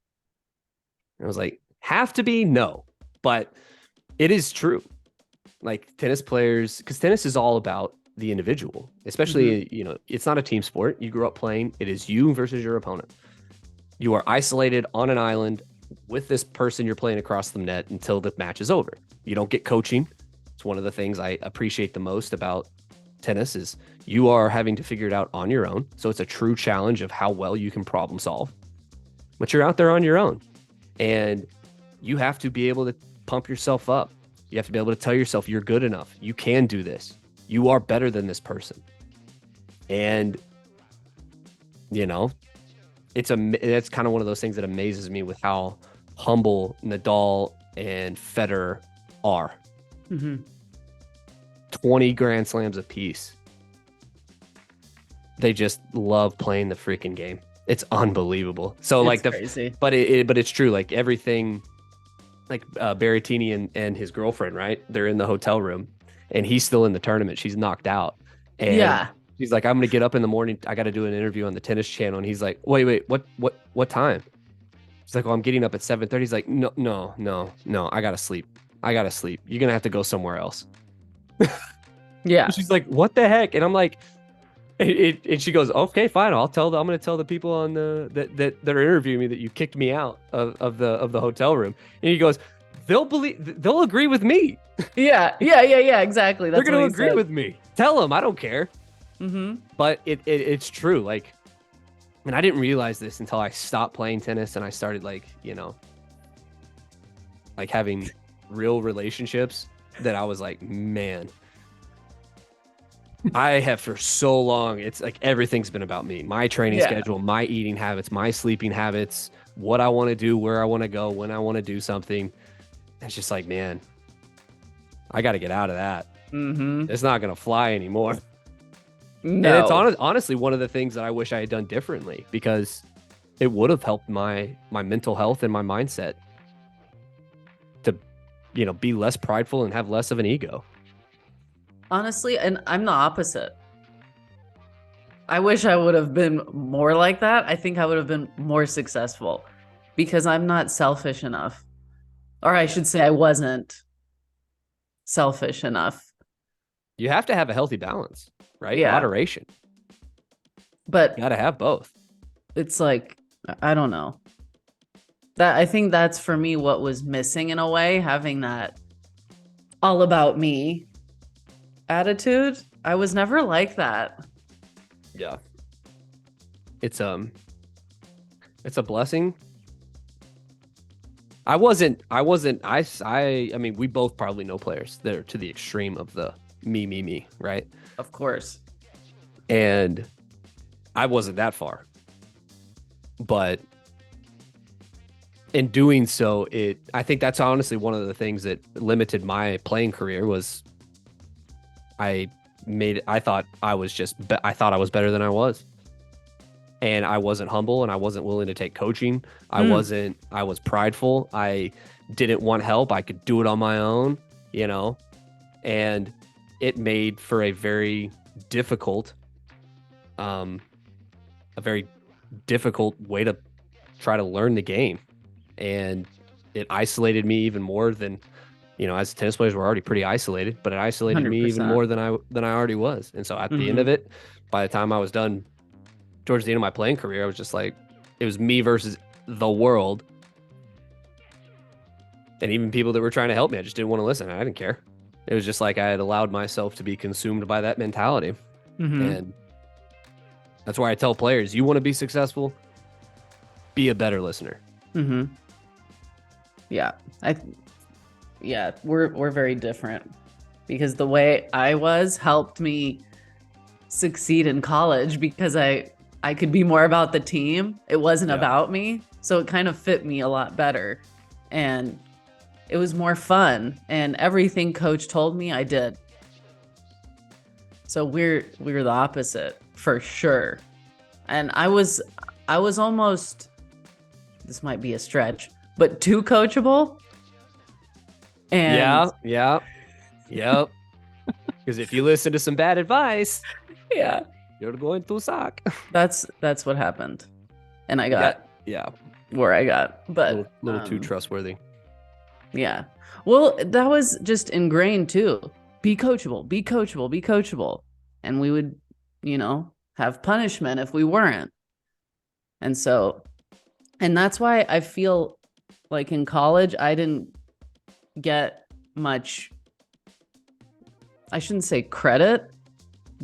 I was like, have to be? No, but it is true. Like tennis players, because tennis is all about the individual, especially, it's not a team sport. You grew up playing. It is you versus your opponent. You are isolated on an island with this person you're playing across the net until the match is over. You don't get coaching. It's one of the things I appreciate the most about tennis is you are having to figure it out on your own. So it's a true challenge of how well you can problem solve, but you're out there on your own and you have to be able to pump yourself up. You have to be able to tell yourself you're good enough. You can do this. You are better than this person. And, it's kind of one of those things that amazes me with how humble Nadal and Federer are. 20 Grand Slams apiece. They just love playing the freaking game. It's unbelievable. So it's crazy. but it's true. Like everything, like Berrettini and his girlfriend, right? They're in the hotel room and he's still in the tournament. She's knocked out. And she's like, I'm going to get up in the morning. I got to do an interview on the tennis channel. And he's like, wait, what time? She's like, well, I'm getting up at 7:30. He's like, no. I got to sleep. You're going to have to go somewhere else. Yeah. She's like, what the heck? And I'm like, and she goes, okay, fine. I'm going to tell the people on that are interviewing me that you kicked me out of the hotel room. And he goes, they'll agree with me. Yeah. Exactly. They're going to agree with me. Tell them I don't care. But it's true. Like, and I didn't realize this until I stopped playing tennis and I started like having real relationships that I was like, man, I have for so long. It's like everything's been about me, my training schedule, my eating habits, my sleeping habits, what I want to do, where I want to go, when I want to do something. It's just like, man, I got to get out of that. It's not going to fly anymore. No. And it's honestly one of the things that I wish I had done differently because it would have helped my mental health and my mindset to, be less prideful and have less of an ego. Honestly, and I'm the opposite. I wish I would have been more like that. I think I would have been more successful because I'm not selfish enough. Or I should say I wasn't selfish enough. You have to have a healthy balance, right? Yeah. Moderation. But You got to have both. it's like, I don't know. I think that's for me what was missing in a way, having that all about me attitude. I was never like that. Yeah. It's a blessing. I mean, we both probably know players that are to the extreme of the me, right? Of course. And I wasn't that far. But in doing so, I think that's honestly one of the things that limited my playing career was I thought I was better than I was. and I wasn't humble and I wasn't willing to take coaching. Mm, I was prideful. I didn't want help. I could do it on my own, you know, and it made for difficult, um, a very difficult way to try to learn the game. And it isolated me even more than, as tennis players, we're already pretty isolated, but it isolated me even 100%. more than I already was. And so at the end Hmm. of it, by the time I was done, towards the end of my playing career, I was just like, it was me versus the world. And even people that were trying to help me, I just didn't want to listen. I didn't care. It was just like I had allowed myself to be consumed by that mentality. Hmm. And that's why I tell players, you want to be successful, be a better listener. Hmm. Yeah. Yeah, we're very different because the way I was helped me succeed in college because I could be more about the team. It wasn't Yeah. about me. So it kind of fit me a lot better. And it was more fun. And everything coach told me I did. So we're the opposite for sure. And I was almost, this might be a stretch, but too coachable. And Yeah. Yeah. Yep. Because if you listen to some bad advice, yeah, you're going to suck. that's what happened. And I You got, got yeah, where I got. little, But little too trustworthy. yeah. Well, that was just ingrained too. Be coachable, be coachable, be coachable. And we would, have punishment if we weren't. And so, and that's why I feel like in college, I didn't get much, I shouldn't say credit,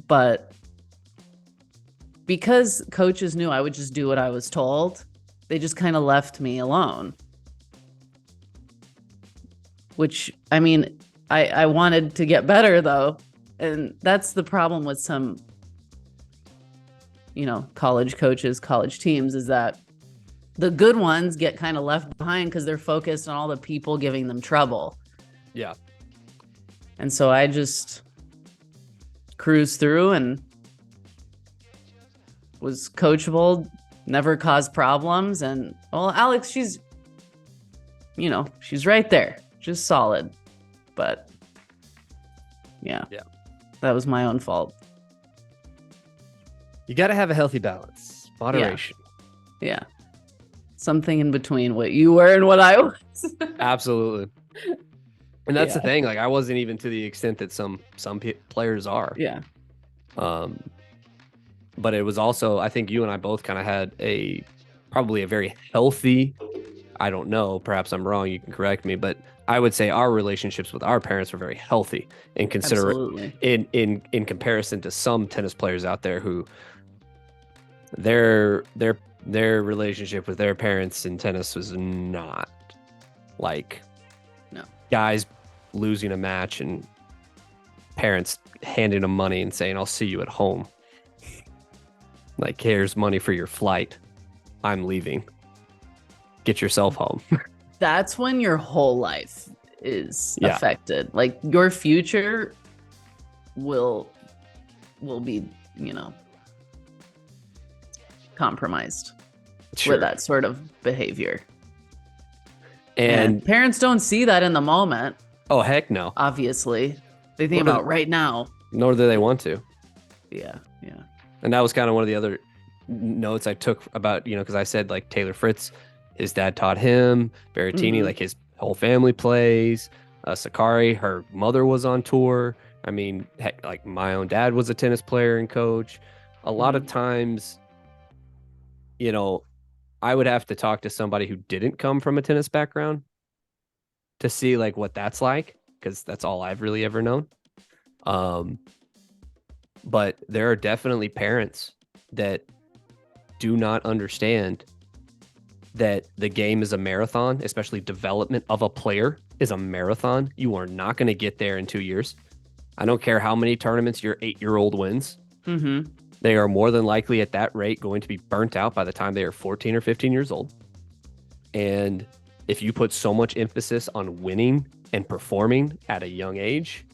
but because coaches knew I would just do what I was told, they just kind of left me alone. Which, I mean, I wanted to get better though. And that's the problem with some, college coaches, college teams is that the good ones get kind of left behind because they're focused on all the people giving them trouble. Yeah. And so I just cruised through and was coachable, never caused problems. And well, Alex, she's right there, just solid. But yeah, that was my own fault. You got to have a healthy balance, moderation. Yeah. Something in between what you were and what I was. Absolutely. And that's the Yeah. thing. Like, I wasn't even to the extent that some players are. Yeah. But it was also, I think you and I both kind of had probably a very healthy, I don't know, perhaps I'm wrong, you can correct me, but I would say our relationships with our parents were very healthy in Absolutely. in comparison to some tennis players out there who their relationship with their parents in tennis was not like, No. guys losing a match and parents handing them money and saying, I'll see you at home. Like, here's money for your flight. I'm leaving. Get yourself home. That's when your whole life is Yeah. affected. Like your future will be, compromised Sure. with that sort of behavior. And And parents don't see that in the moment, oh, heck no. obviously. They think Nor do- about right now. Nor do they want to. Yeah. Yeah. And that was kind of one of the other notes I took about, because I said like Taylor Fritz, his dad taught him, Berrettini, Mhm. like his whole family plays. Sakari, her mother was on tour. I mean, heck, like my own dad was a tennis player and coach. A lot of times, I would have to talk to somebody who didn't come from a tennis background to see like what that's like, because that's all I've really ever known. But there are definitely parents that do not understand that the game is a marathon, especially development of a player is a marathon. You are not going to get there in 2 years. I don't care how many tournaments your 8-year-old wins. Mm-hmm. They are more than likely at that rate going to be burnt out by the time they are 14 or 15 years old. And if you put so much emphasis on winning and performing at a young age,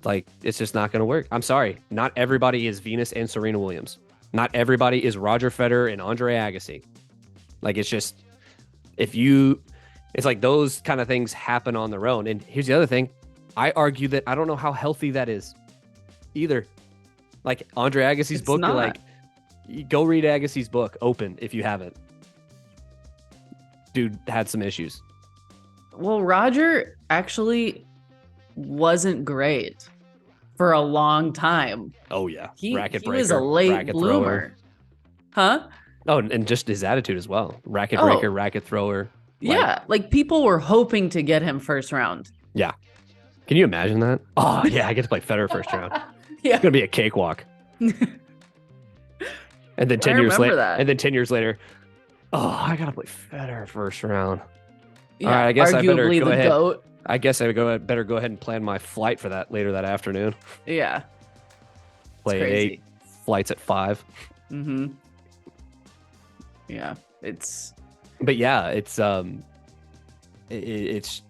like, it's just not going to work. I'm sorry. Not everybody is Venus and Serena Williams. Not everybody is Roger Federer and Andre Agassi. Like, it's just, if you, it's like those kind of things happen on their own. And here's the other thing. I argue that I don't know how healthy that is either. Like Andre Agassi's book, you're like, go read Agassi's book, Open, if you haven't. Dude had some issues. Well, Roger actually wasn't great for a long time. Oh, yeah. Racket he breaker. was a late racket bloomer. Thrower. Huh? Oh, and just his attitude as well. Racket breaker, racket thrower. Yeah. Like people were hoping to get him first round. Yeah. Can you imagine that? Oh, yeah. I get to play Federer first round. Yeah. It's going to be a cakewalk. And then 10 years later, oh, I got to play Federer first round. Yeah, all right, I guess I better go ahead. GOAT. I guess I better go ahead and plan my flight for that later that afternoon. Yeah. Play at 8, flights at 5. Mm-hmm. Yeah, it's. But yeah, it's it's.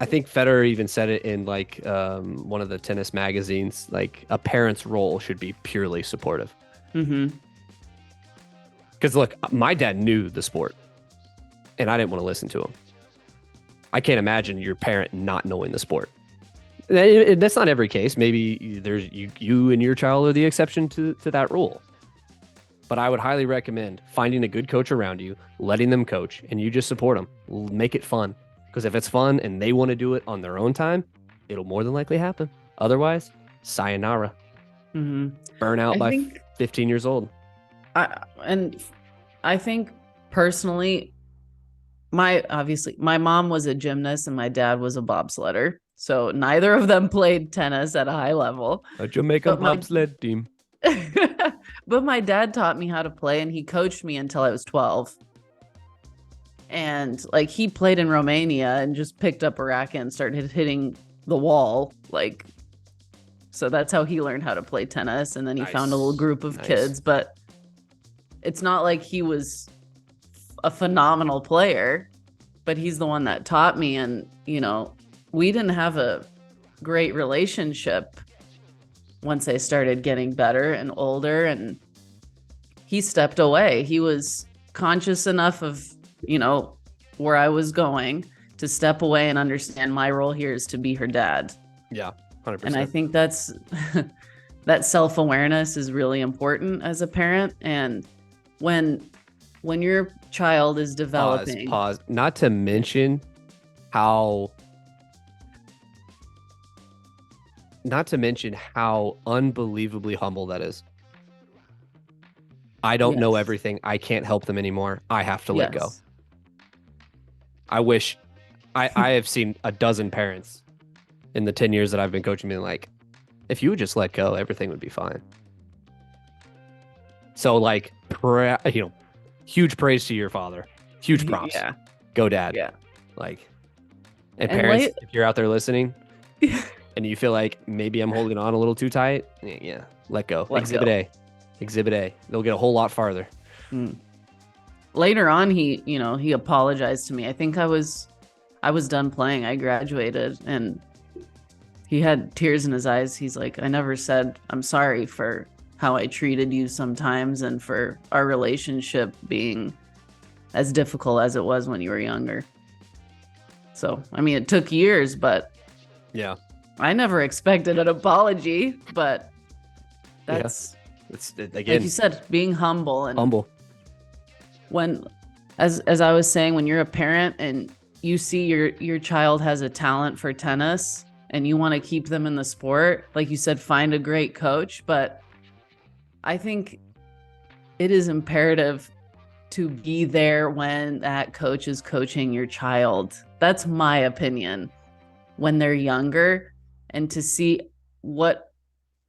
I think Federer even said it in like one of the tennis magazines. Like a parent's role should be purely supportive. Mm-hmm. Because look, my dad knew the sport, and I didn't want to listen to him. I can't imagine your parent not knowing the sport. That's not every case. Maybe there's you and your child are the exception to that rule. But I would highly recommend finding a good coach around you, letting them coach, and you just support them. Make it fun. Because if it's fun and they want to do it on their own time, it'll more than likely happen. Otherwise, sayonara. Mm-hmm. Burn out by 15 years old. I think personally, my mom was a gymnast and my dad was a bobsledder. So neither of them played tennis at a high level. A Jamaican bobsled team. But my dad taught me how to play and he coached me until I was 12. And like he played in Romania and just picked up a racket and started hitting the wall. Like, so that's how he learned how to play tennis. And then he found a little group of kids, but it's not like he was a phenomenal player, but he's the one that taught me. And, you know, we didn't have a great relationship once I started getting better and older, and he stepped away. He was conscious enough of, you know, where I was going to step away and understand my role here is to be her dad. Yeah, 100%. And I think that's that self-awareness is really important as a parent. And when your child is developing, pause. Not to mention how unbelievably humble that is. I don't know everything. I can't help them anymore. I have to let go. I wish I have seen a dozen parents in the 10 years that I've been coaching being like, if you would just let go, everything would be fine. So like, huge praise to your father. Huge props. Yeah. Go dad. Yeah. Like, and parents, if you're out there listening and you feel like maybe I'm holding on a little too tight, yeah, let go. Exhibit A. They'll get a whole lot farther. Later on, he apologized to me. I think I was done playing. I graduated and he had tears in his eyes. He's like, I never said I'm sorry for how I treated you sometimes and for our relationship being as difficult as it was when you were younger. So, I mean, it took years, but yeah, I never expected an apology, but that's it's again, like you said, being humble and humble. When, as I was saying, when you're a parent and you see your child has a talent for tennis and you want to keep them in the sport, like you said, find a great coach. But I think it is imperative to be there when that coach is coaching your child. That's my opinion. When they're younger, and to see what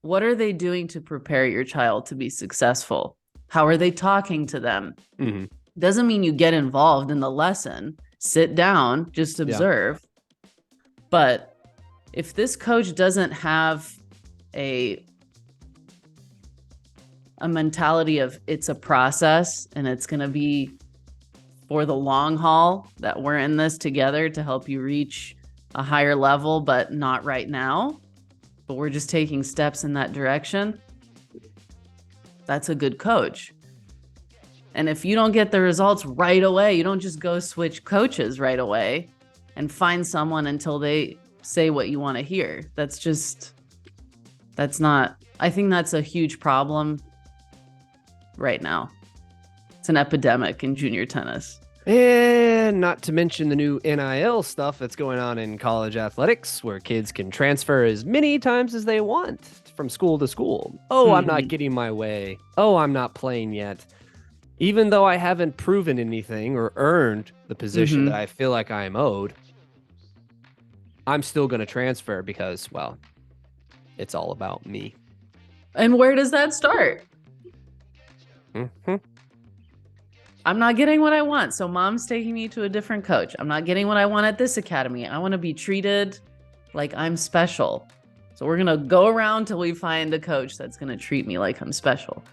are they doing to prepare your child to be successful? How are they talking to them? Mm-hmm. Doesn't mean you get involved in the lesson. Sit down, just observe. Yeah. But if this coach doesn't have a mentality of it's a process and it's going to be for the long haul, that we're in this together to help you reach a higher level, but not right now, but we're just taking steps in that direction, that's a good coach. And if you don't get the results right away, you don't just go switch coaches right away and find someone until they say what you want to hear. That's not, I think that's a huge problem right now. It's an epidemic in junior tennis. And not to mention the new NIL stuff that's going on in college athletics, where kids can transfer as many times as they want from school to school. Oh, I'm not getting my way. Oh, I'm not playing yet. Even though I haven't proven anything or earned the position that I feel like I am owed, I'm still going to transfer because, well, it's all about me. And where does that start? I'm not getting what I want. So mom's taking me to a different coach. I'm not getting what I want at this academy. I want to be treated like I'm special. So we're going to go around till we find a coach that's going to treat me like I'm special.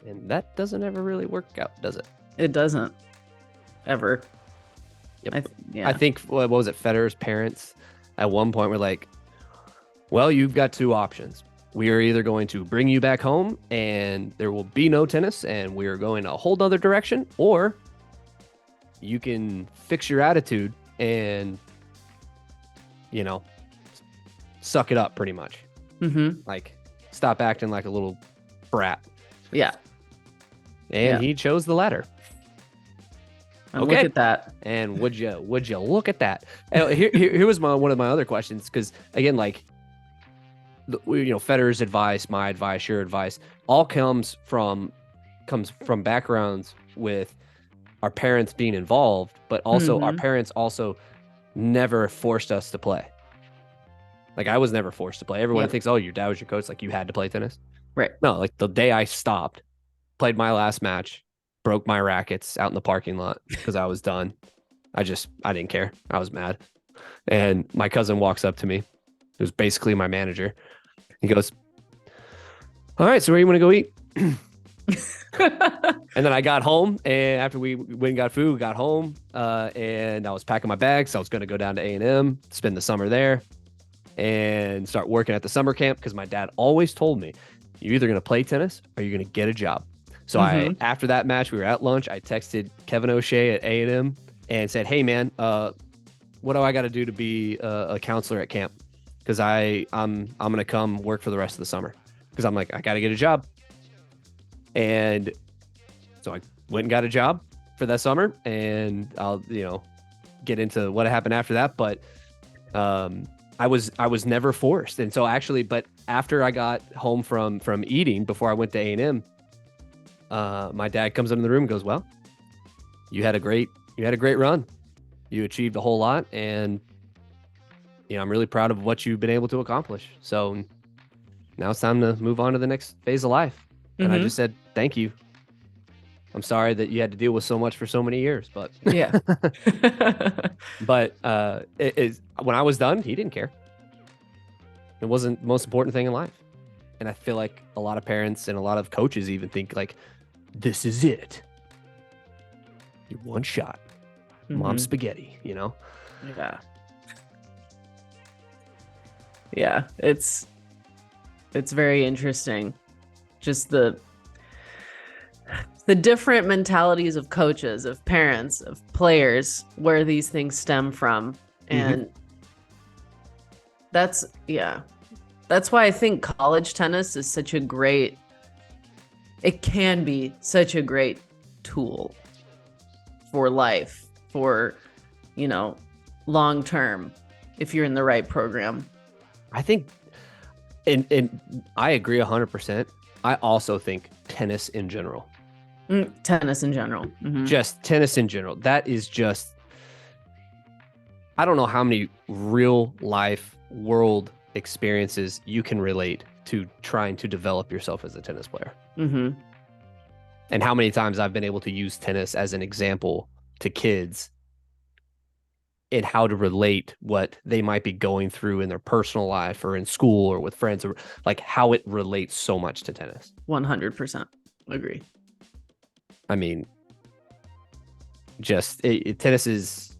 And that doesn't ever really work out, does it? It doesn't. Ever. Yep. I think, what was it, Federer's parents at one point were like, well, you've got two options. We are either going to bring you back home and there will be no tennis and we are going a whole other direction, or you can fix your attitude and, you know, suck it up pretty much. Like, stop acting like a little brat. Yeah. And he chose the latter. And look at that. And would you look at that? Here was one of my other questions, because again, like, Federer's advice, my advice, your advice, all comes from backgrounds with our parents being involved, but also our parents also never forced us to play. Like, I was never forced to play. Everyone thinks, oh, your dad was your coach, like you had to play tennis. Right. No, like the day I stopped, played my last match, broke my rackets out in the parking lot because I was done. I didn't care. I was mad. And my cousin walks up to me, who's basically my manager. He goes, all right, so where you want to go eat? And then I got home, and after we went and got food, we got home, and I was packing my bags. So I was going to go down to A&M, spend the summer there, and start working at the summer camp, because my dad always told me, you're either going to play tennis or you're going to get a job. So after that match, we were at lunch. I texted Kevin O'Shea at A&M and said, hey, man, what do I got to do to be a counselor at camp? Because I'm going to come work for the rest of the summer, because I'm like, I got to get a job. And so I went and got a job for that summer, and I'll, get into what happened after that. But I was never forced. And so actually, but after I got home from eating, before I went to A&M, my dad comes into the room and goes, well, you had a great run. You achieved a whole lot, and I'm really proud of what you've been able to accomplish. So now it's time to move on to the next phase of life. And I just said, thank you. I'm sorry that you had to deal with so much for so many years, but yeah. But when I was done, he didn't care. It wasn't the most important thing in life. And I feel like a lot of parents and a lot of coaches even think like, this is it. You one shot. Mom spaghetti, Yeah. Yeah. It's very interesting. Just the different mentalities of coaches, of parents, of players, where these things stem from. And that's why I think college tennis is it can be such a great tool for life, for, long term, if you're in the right program. I think, and I agree 100%. I also think tennis in general. Tennis in general. Just tennis in general. That is just, I don't know how many real life world experiences you can relate to trying to develop yourself as a tennis player. And how many times I've been able to use tennis as an example to kids in how to relate what they might be going through in their personal life or in school or with friends, or like how it relates so much to tennis. 100% agree. I mean, just tennis is,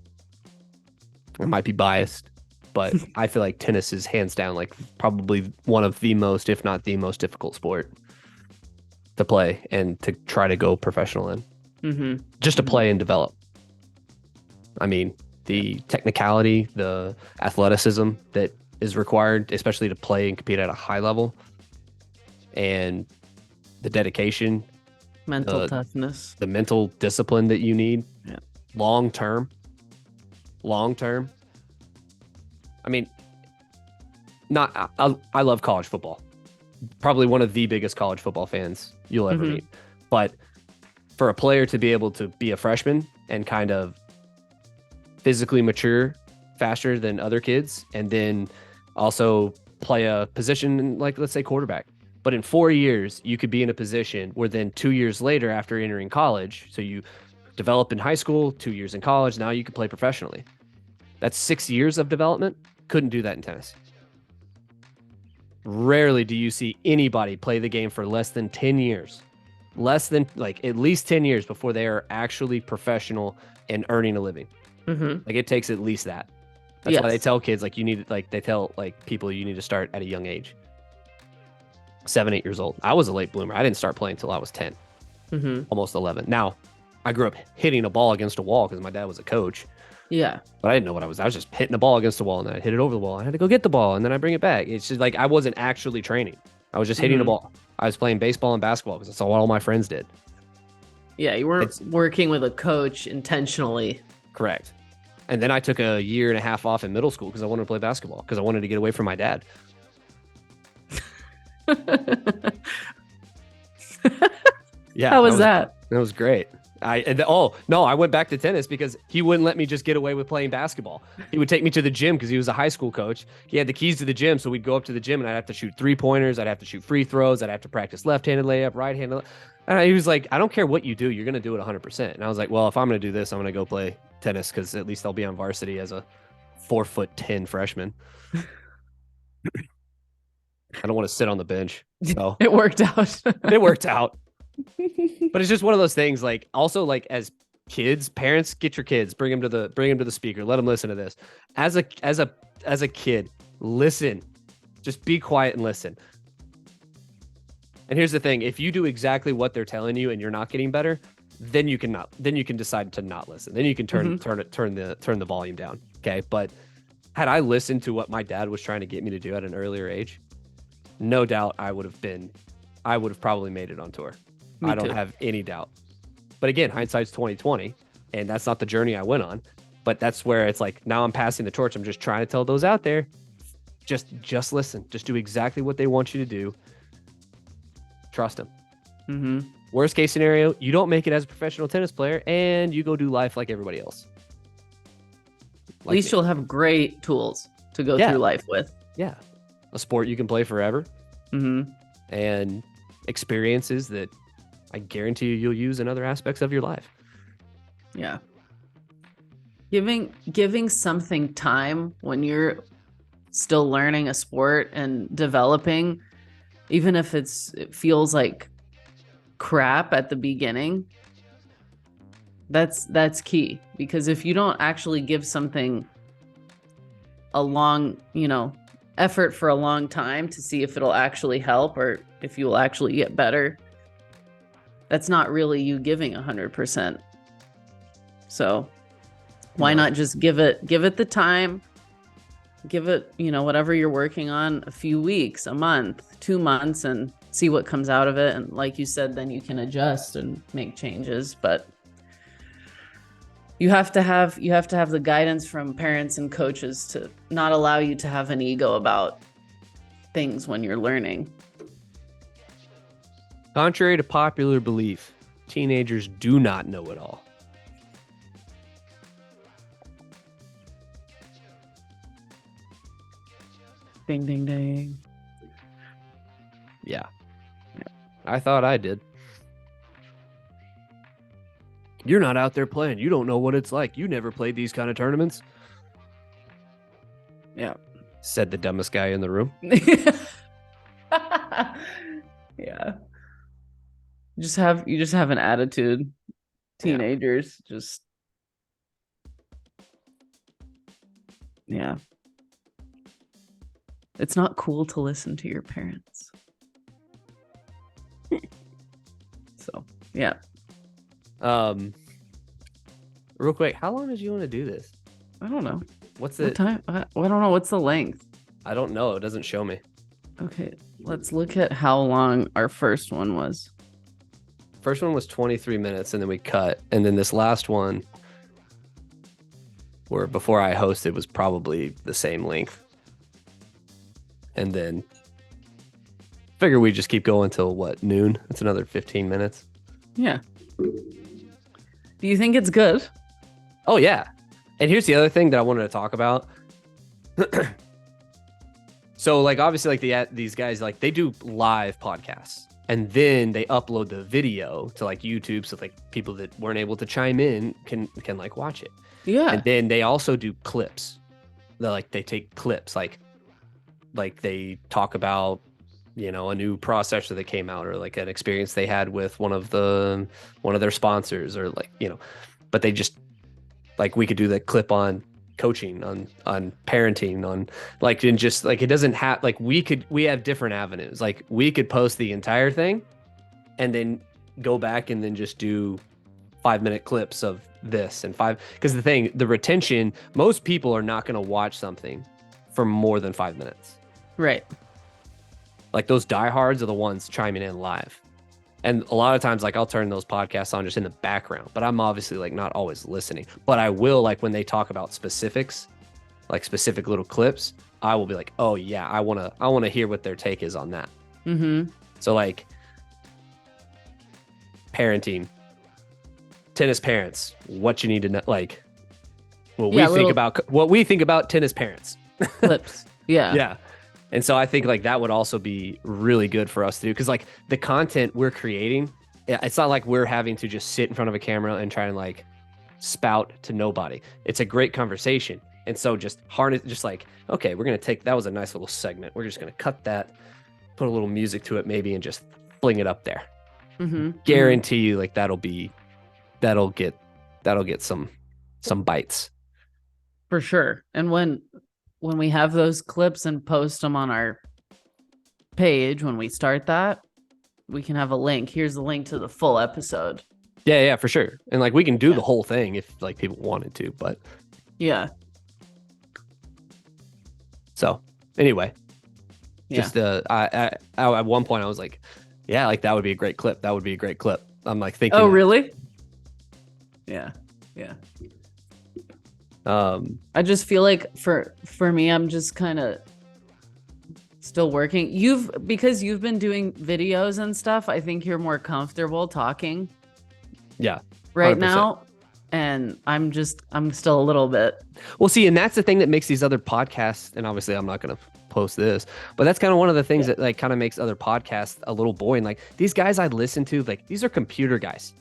I might be biased, but I feel like tennis is hands down like probably one of the most, if not the most difficult sport to play and to try to go professional in. Just to play and develop. I mean, the technicality, the athleticism that is required, especially to play and compete at a high level, and the dedication, Mental toughness. the mental discipline that you need, Yeah. long term. I mean, I love college football. Probably one of the biggest college football fans you'll ever meet. But for a player to be able to be a freshman and kind of physically mature faster than other kids, and then also play a position like, let's say, quarterback. But in 4 years, you could be in a position where then 2 years later, after entering college, so you develop in high school, 2 years in college, now you can play professionally. That's 6 years of development. Couldn't do that in tennis. Rarely do you see anybody play the game for less than 10 years. Less than, like, at least 10 years before they are actually professional and earning a living. Like, it takes at least that. That's why they tell kids, like, you need, like, they tell, like, people you need to start at a young age. 7, 8 years old. I was a late bloomer. I didn't start playing until I was 10, almost 11. Now, I grew up hitting a ball against a wall because my dad was a coach. Yeah. But I didn't know what I was. I was just hitting a ball against the wall, and then I'd hit it over the wall. I had to go get the ball, and then I bring it back. It's just like I wasn't actually training. I was just hitting a ball. I was playing baseball and basketball because that's all my friends did. Yeah, you weren't working with a coach intentionally. Correct. And then I took a year and a half off in middle school because I wanted to play basketball because I wanted to get away from my dad. Yeah. How was that? That was great. I went back to tennis because he wouldn't let me just get away with playing basketball. He would take me to the gym because he was a high school coach. He had the keys to the gym, so we'd go up to the gym and I'd have to shoot 3-pointers. I'd have to shoot free throws. I'd have to practice left-handed layup, right-handed. And he was like, I don't care what you do, you're gonna do it 100%. And I was like, well, if I'm gonna do this, I'm gonna go play tennis because at least I'll be on varsity as a 4'10" freshman. I don't want to sit on the bench. So It worked out. It worked out. But it's just one of those things. Like, also, like, as kids, parents, get your kids, bring them to the speaker, let them listen to this. As a kid, listen. Just be quiet and listen. And here's the thing: if you do exactly what they're telling you and you're not getting better, then you can decide to not listen. Then you can turn the volume down. Okay. But had I listened to what my dad was trying to get me to do at an earlier age, no doubt I would have probably made it on tour. I don't have any doubt. But again, hindsight's 2020, and that's not the journey I went on. But that's where it's like, now I'm passing the torch. I'm just trying to tell those out there, just listen. Just do exactly what they want you to do. Trust them. Worst case scenario, you don't make it as a professional tennis player, and you go do life like everybody else. At least you'll have great tools to go through life with. Yeah. A sport you can play forever. And experiences that I guarantee you'll use in other aspects of your life. Yeah. Giving something time when you're still learning a sport and developing, even if it feels like crap at the beginning, that's key. Because if you don't actually give something a long, effort for a long time to see if it'll actually help or if you will actually get better, that's not really you giving 100%. So why not just give it the time, give it, whatever you're working on, a few weeks, a month, 2 months, and see what comes out of it. And like you said, then you can adjust and make changes. But you have to have the guidance from parents and coaches to not allow you to have an ego about things when you're learning. Contrary to popular belief, teenagers do not know it all. Ding, ding, ding. Yeah. I thought I did. You're not out there playing. You don't know what it's like. You never played these kind of tournaments. Yeah. Said the dumbest guy in the room. Yeah. You just have an attitude. Teenagers just. Yeah. It's not cool to listen to your parents. So, yeah. Real quick, how long did you want to do this? I don't know. What's What it? time? I don't know. What's the length? I don't know. It doesn't show me. Okay, let's look at how long our first one was. First one was 23 minutes, and then we cut. And then this last one, where before I hosted, was probably the same length. And then figure we just keep going till what, noon? It's another 15 minutes. Yeah. Do you think it's good? Oh, yeah. And here's the other thing that I wanted to talk about. So, like, obviously, like these guys, like, they do live podcasts, and then they upload the video to like YouTube, so like people that weren't able to chime in can like watch it. Yeah. And then they also do clips. They take clips, like they talk about, you know, a new processor that came out, or like an experience they had with one of their sponsors, or like, you know, but they just, like, we could do that clip on coaching, on parenting, on like, and just like, it doesn't have, like, we have different avenues. Like, we could post the entire thing and then go back and then just do 5-minute clips of this and because the retention, most people are not going to watch something for more than 5 minutes. Right. Like, those diehards are the ones chiming in live. And a lot of times, like, I'll turn those podcasts on just in the background, but I'm obviously like not always listening. But I will, like, when they talk about specifics, like specific little clips, I will be like, oh yeah, I wanna hear what their take is on that. Mm-hmm. So, like, parenting, tennis parents, what you need to know, like, what we think about tennis parents. Clips. Yeah. Yeah. And so I think, like, that would also be really good for us to do, because, like, the content we're creating, it's not like we're having to just sit in front of a camera and try and, like, spout to nobody. It's a great conversation. And so just harness, just like, okay, we're going to that was a nice little segment. We're just going to cut that, put a little music to it maybe, and just fling it up there. Mm-hmm. Guarantee you, like, that'll get some bites. For sure. And when we have those clips and post them on our page, when we start that, we can have a link. Here's the link to the full episode. Yeah, for sure. And, like, we can do the whole thing if, like, people wanted to, but yeah. So anyway, just I at one point I was like, yeah, like, that would be a great clip. That would be a great clip. I'm like thinking. Oh, really? Yeah. I just feel like for me, I'm just kind of still working. Because you've been doing videos and stuff, I think you're more comfortable talking. Yeah. Right 100%. Now. And I'm still a little bit. Well, see, and that's the thing that makes these other podcasts, and obviously I'm not going to post this, but that's kind of one of the things that, like, kind of makes other podcasts a little boring. Like, these guys I listen to, like, these are computer guys.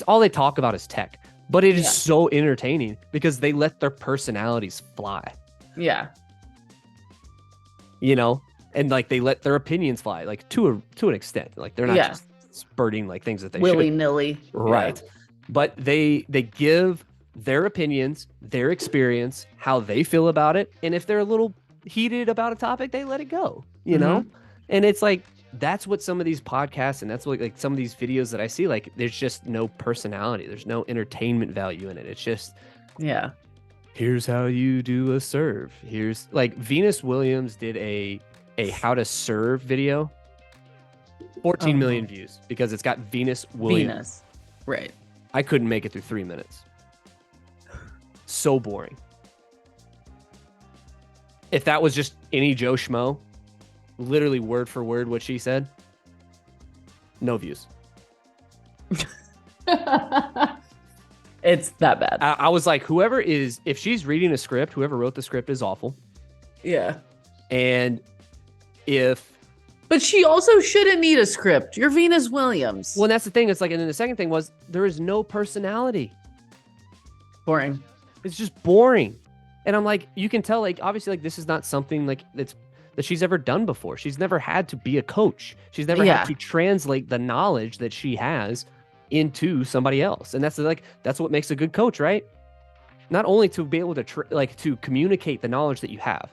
All they talk about is tech. But it is so entertaining because they let their personalities fly. Yeah. You know, and, like, they let their opinions fly, like, to an extent. Like, they're not just spurting, like, things that they willy-nilly. Right. Yeah. But they give their opinions, their experience, how they feel about it. And if they're a little heated about a topic, they let it go, you know? And it's like, that's what some of these podcasts, and that's what, like, some of these videos that I see, like, there's just no personality. There's no entertainment value in it. It's just, here's how you do a serve. Here's, like, Venus Williams did a how to serve video, 14 million views because it's got Venus Williams. Right. I couldn't make it through 3 minutes. So boring. If that was just any Joe Schmo, literally word for word what she said, no views. It's that bad. I was like, if she's reading a script, whoever wrote the script is awful. Yeah. And but she also shouldn't need a script. You're Venus Williams. Well, that's the thing. It's like, and then the second thing was, there is no personality. Boring. It's just boring. And I'm like, you can tell, like, obviously, like, this is not something like that she's ever done before. She's never had to be a coach. She's never had to translate the knowledge that she has into somebody else. And that's what makes a good coach, right? Not only to be able to to communicate the knowledge that you have,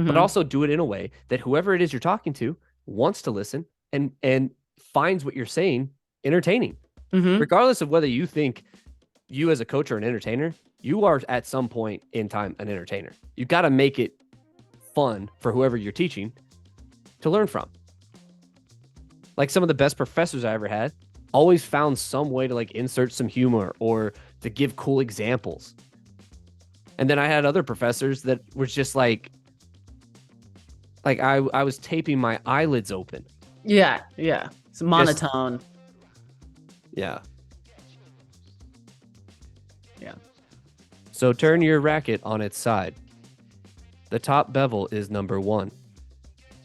but also do it in a way that whoever it is you're talking to wants to listen and finds what you're saying entertaining. Regardless of whether you think you as a coach or an entertainer, you are at some point in time an entertainer. You got to make it fun for whoever you're teaching to learn from. Like some of the best professors I ever had always found some way to like insert some humor or to give cool examples. And then I had other professors that were just like I was taping my eyelids open. Yeah. It's monotone. Yeah. Yeah. So turn your racket on its side. The top bevel is number 1.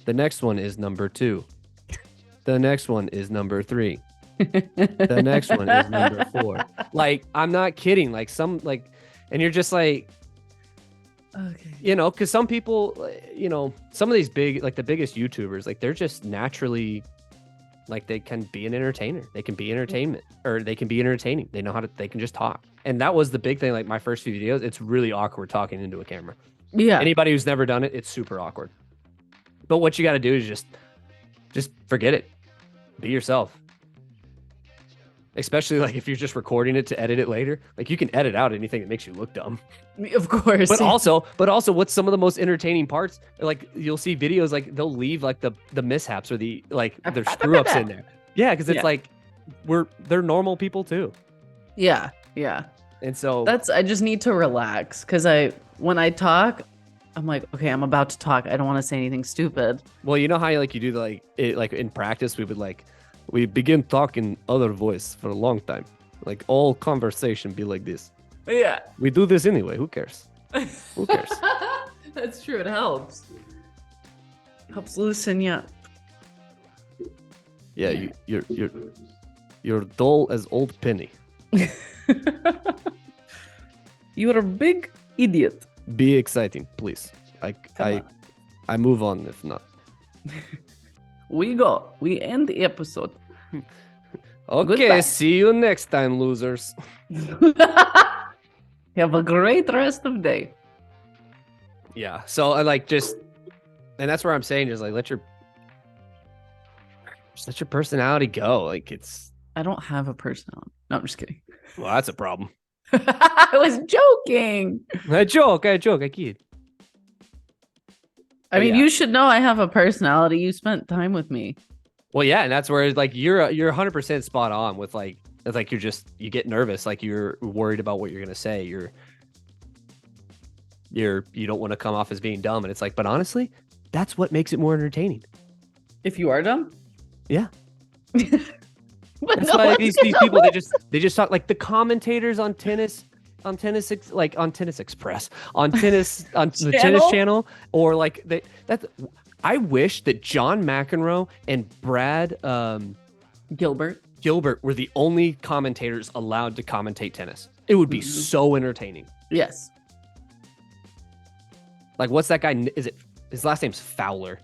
The next one is number 2. The next one is number 3. The next one is number 4. Like, I'm not kidding. Like and you're just like, okay, you know, because some people, you know, some of these big, like the biggest YouTubers, like they're just naturally, like they can be an entertainer. They can be entertainment, or they can be entertaining. They know they can just talk. And that was the big thing. Like my first few videos, it's really awkward talking into a camera. Yeah. Anybody who's never done it, it's super awkward. But what you got to do is just forget it. Be yourself. Especially like if you're just recording it to edit it later, like you can edit out anything that makes you look dumb. Of course. But also what's some of the most entertaining parts? Like you'll see videos like they'll leave like the mishaps or the like their screw ups in there. Yeah, because it's like they're normal people too. Yeah. And so I just need to relax because when I talk, I'm like, okay, I'm about to talk. I don't want to say anything stupid. Well, you know how like you do like in practice we begin talking other voice for a long time. Like all conversation be like this. Yeah. We do this anyway. Who cares? Who cares? That's true. It helps. Helps loosen you up. Yeah, you're dull as old penny. You're a big idiot. Be exciting, please. I move on if not. We end the episode. Okay, Goodbye. see you next time, losers. Have a great rest of day. Yeah, so I like and that's where I'm saying just like let your personality go. Like I don't have a personality. No, I'm just kidding. Well, that's a problem. I was joking. I joke, I kid. I mean, you should know I have a personality. You spent time with me. Well, yeah, and that's where like you're 100% spot on with like it's like you get nervous, like you're worried about what you're gonna say. You don't want to come off as being dumb, and it's like, but honestly, that's what makes it more entertaining. If you are dumb, yeah. But that's why these people they just talk like the commentators on tennis Express on the tennis channel, or like I wish that John McEnroe and Brad Gilbert were the only commentators allowed to commentate tennis. It would be so entertaining. Yes. Like what's that guy? Is it his last name's Fowler?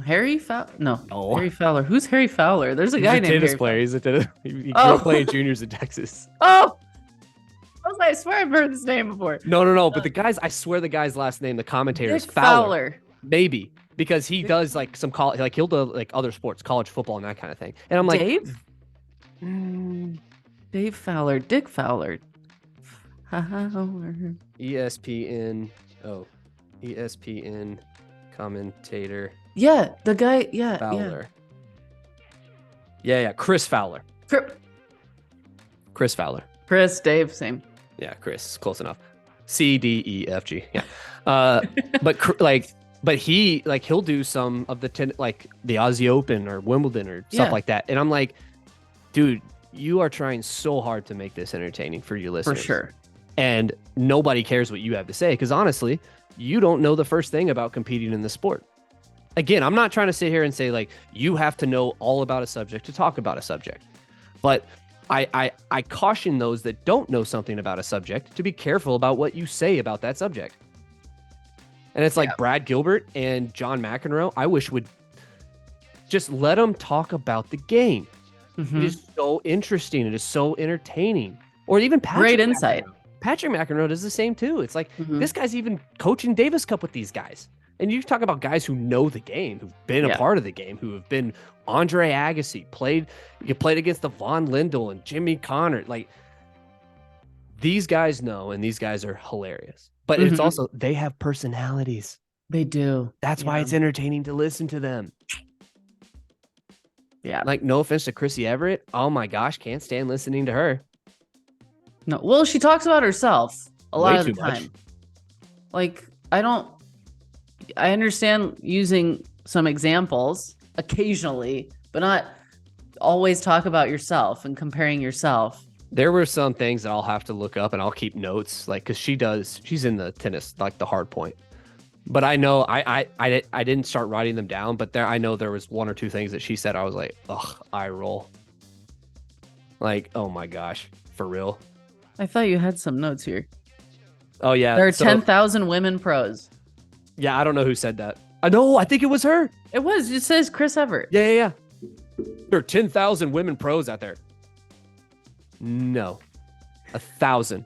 Harry Fowler? No. Harry Fowler. Who's Harry Fowler? There's a guy named tennis Harry player. He's a tennis. He grew up playing juniors in Texas. Oh, I swear I've heard this name before. No. But I swear the guy's last name, the commentator is Fowler. Maybe because he does like some college, like he'll do like other sports, college football and that kind of thing. And I'm like, Dave Fowler, Dick Fowler. ESPN. Oh, ESPN commentator. Yeah, the guy. Yeah, Fowler. Yeah. Chris Fowler. Chris Fowler. Chris, Dave, same. Yeah, Chris, close enough. CDEFG. Yeah. But he like he'll do some of the like the Aussie Open or Wimbledon or stuff like that, and I'm like, dude, you are trying so hard to make this entertaining for your listeners. For sure. And nobody cares what you have to say because honestly, you don't know the first thing about competing in the sport. Again, I'm not trying to sit here and say like you have to know all about a subject to talk about a subject, but I caution those that don't know something about a subject to be careful about what you say about that subject. And it's like Brad Gilbert and John McEnroe, I wish would just let them talk about the game. It is so interesting. It is so entertaining. Or even Patrick great insight. Patrick McEnroe does the same too. It's like Mhm. this guy's even coaching Davis Cup with these guys. And you talk about guys who know the game, who've been a Yeah. part of the game, who have been Andre Agassi, played against the Von Lindell and Jimmy Connor. Like these guys know, and these guys are hilarious. But it's Mhm. also they have personalities. They do. That's why Yeah. it's entertaining to listen to them. Yeah. Like, no offense to Chrissy Everett. Oh my gosh, can't stand listening to her. No. Well, she talks about herself a lot Way of the too much. time. Like, I understand using some examples occasionally, but not always talk about yourself and comparing yourself. There were some things that I'll have to look up and I'll keep notes, like, because she's in the tennis, like the hard point. But I know I didn't start writing them down, but I know there was one or two things that she said. I was like, ugh, eye roll. Like, oh my gosh, for real. I thought you had some notes here. Oh yeah. There are 10,000 women pros. Yeah, I don't know who said that. I know, I think it was her. It says Chris Everett. Yeah. There are 10,000 women pros out there. No. 1,000.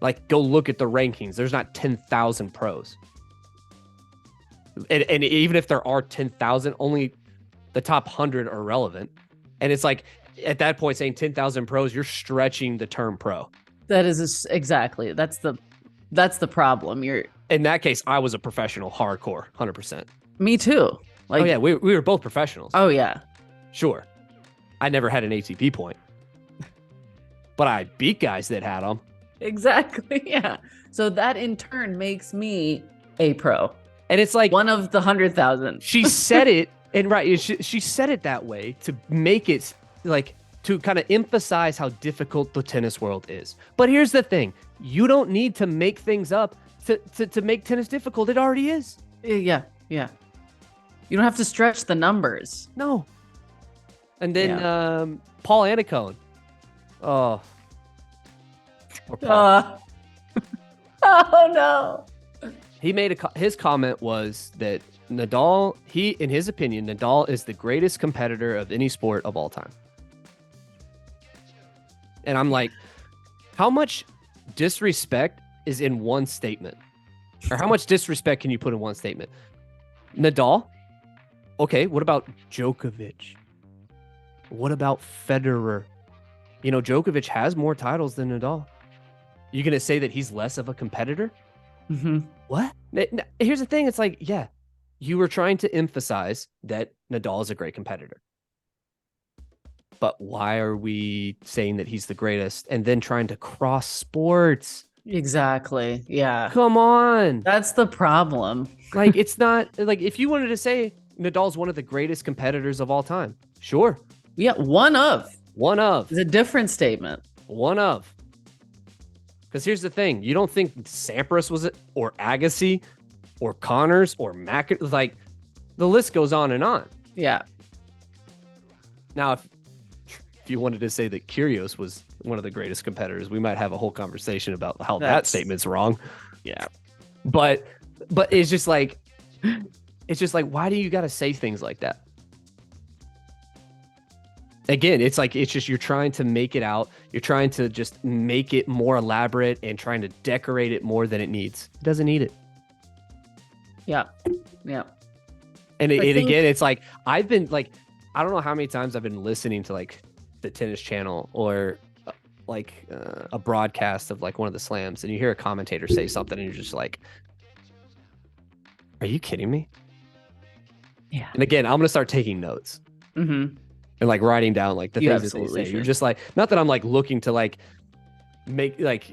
Like, go look at the rankings. There's not 10,000 pros. And even if there are 10,000, only the top 100 are relevant. And it's like, at that point, saying 10,000 pros, you're stretching the term pro. That is exactly. That's the problem. In that case, I was a professional, hardcore, 100%. Me too. Like, oh, yeah, we were both professionals. Oh, yeah. Sure. I never had an ATP point. But I beat guys that had them. Exactly. Yeah. So that in turn makes me a pro. And it's like one of the 100,000. She said it, and right, she said it that way to make it like to kind of emphasize how difficult the tennis world is. But here's the thing: you don't need to make things up to make tennis difficult. It already is. Yeah. You don't have to stretch the numbers. No. And then Paul Anacone. Oh. Oh no. He made his comment was that Nadal, in his opinion, Nadal is the greatest competitor of any sport of all time. And I'm like, how much disrespect is in one statement? Or how much disrespect can you put in one statement? Nadal? Okay, what about Djokovic? What about Federer? You know, Djokovic has more titles than Nadal. You going to say that he's less of a competitor? Mm-hmm. What? Here's the thing. It's like, yeah, you were trying to emphasize that Nadal is a great competitor. But why are we saying that he's the greatest and then trying to cross sports? Exactly. Yeah. Come on. That's the problem. Like, it's not like if you wanted to say Nadal's one of the greatest competitors of all time. Sure. Yeah. One of. It's a different statement. One of. Because here's the thing. You don't think Sampras was it, or Agassi, or Connors, or Mac? Like, the list goes on and on. Yeah. Now, if you wanted to say that Kyrgios was one of the greatest competitors, we might have a whole conversation about how that statement's wrong. Yeah. But it's just like, why do you got to say things like that? Again, it's just you're trying to make it out. You're trying to just make it more elaborate and trying to decorate it more than it needs. It doesn't need it. Yeah. And again, it's like I've been like, I don't know how many times I've been listening to like the Tennis Channel or a broadcast of like one of the slams, and you hear a commentator say something, and you're just like, "Are you kidding me?" Yeah. And again, I'm gonna start taking notes. Mm-hmm. And like writing down like the things that they say. Should. You're just like, not that I'm like looking to like make like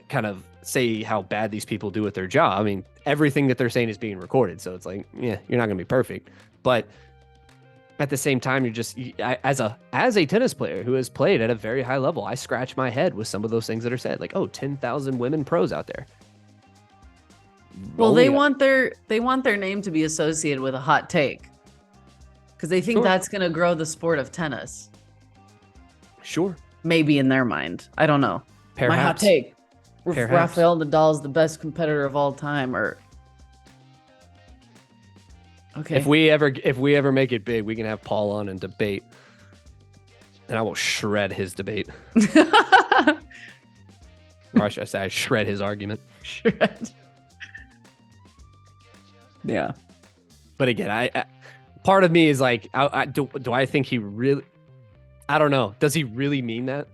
kind of say how bad these people do at their job. I mean, everything that they're saying is being recorded, so it's like, yeah, you're not gonna be perfect. But at the same time, you're just as a tennis player who has played at a very high level, I scratch my head with some of those things that are said. Like, oh, 10,000 women pros out there. Well, they want their name to be associated with a hot take. Because they think that's going to grow the sport of tennis. Sure. Maybe in their mind. I don't know. Perhaps. My hot take. Rafael Nadal is the best competitor of all time. Or okay. If we ever make it big, we can have Paul on and debate. And I will shred his debate. Or I should say, I shred his argument. Shred. Yeah. But again, I part of me is like, do I think he really? I don't know. Does he really mean that?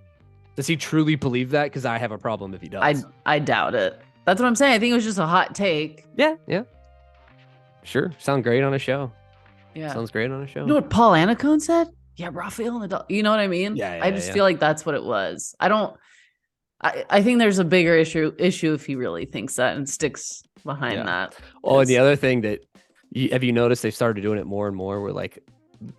Does he truly believe that? Because I have a problem if he does. I doubt it. That's what I'm saying. I think it was just a hot take. Yeah. Sure. Sound great on a show. Yeah. Sounds great on a show. You know what Paul Anacone said? Yeah, Raphael Nadal. You know what I mean? Yeah, I just feel like that's what it was. I think there's a bigger issue if he really thinks that and sticks behind that. Oh, and the other thing that have you noticed they've started doing it more and more where like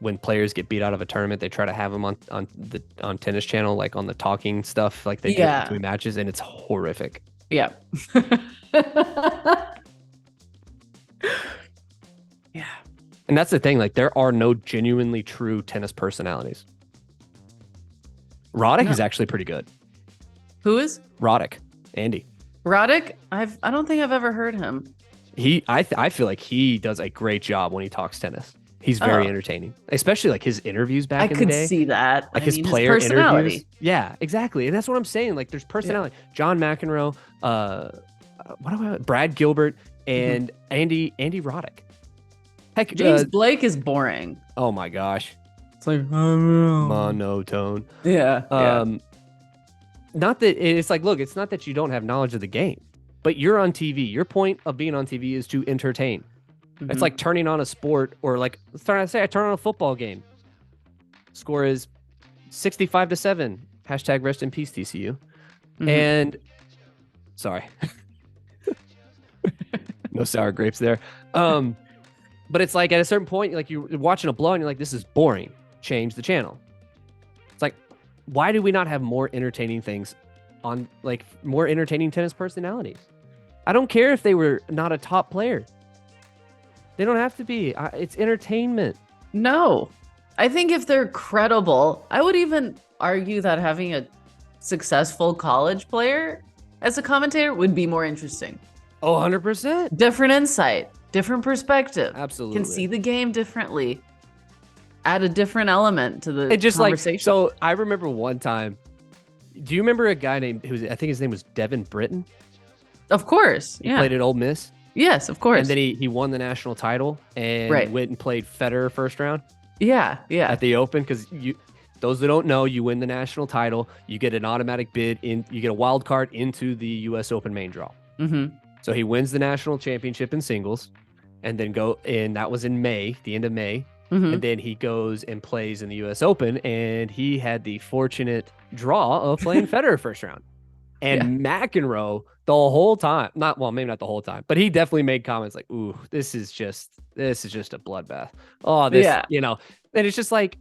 when players get beat out of a tournament, they try to have them on Tennis Channel, like on the talking stuff, like they do between matches, and it's horrific. Yeah. Yeah. And that's the thing, like there are no genuinely true tennis personalities. Roddick is actually pretty good. Who is? Roddick, Andy. Roddick? I don't think I've ever heard him. I feel like he does a great job when he talks tennis. He's very entertaining, especially like his interviews back in the day. I could see that. Like his player interviews. Yeah, exactly. And that's what I'm saying. Like there's personality. Yeah. John McEnroe, Brad Gilbert, and Andy Roddick. Heck, James Blake is boring. Oh my gosh. It's like monotone. Yeah. Not that it's like, look, it's not that you don't have knowledge of the game, but you're on TV. Your point of being on TV is to entertain. Mm-hmm. It's like turning on a sport, or like I turn on a football game. Score is 65-7. # rest in peace, TCU. Mm-hmm. And sorry. No sour grapes there. But it's like at a certain point, like you're watching a blow and you're like, this is boring. Change the channel. It's like, why do we not have more entertaining things on, like more entertaining tennis personalities? I don't care if they were not a top player. They don't have to be. It's entertainment. No. I think if they're credible, I would even argue that having a successful college player as a commentator would be more interesting. Oh, 100%. Different insight, different perspective. Absolutely. Can see the game differently. Add a different element to the just conversation. Like, so I remember one time, do you remember a guy named, I think his name was Devin Britton? Of course. He played at Ole Miss. Yes, of course. And then he won the national title and went and played Federer first round. Yeah. At the Open, because those that don't know, you win the national title, you get an automatic bid in, you get a wild card into the U.S. Open main draw. Mm-hmm. So he wins the national championship in singles, and then that was in May, the end of May. Mm-hmm. And then he goes and plays in the U.S. Open, and he had the fortunate draw of playing Federer first round. And McEnroe the whole time, maybe not the whole time, but he definitely made comments like, "Ooh, this is just a bloodbath." Oh, and it's just like,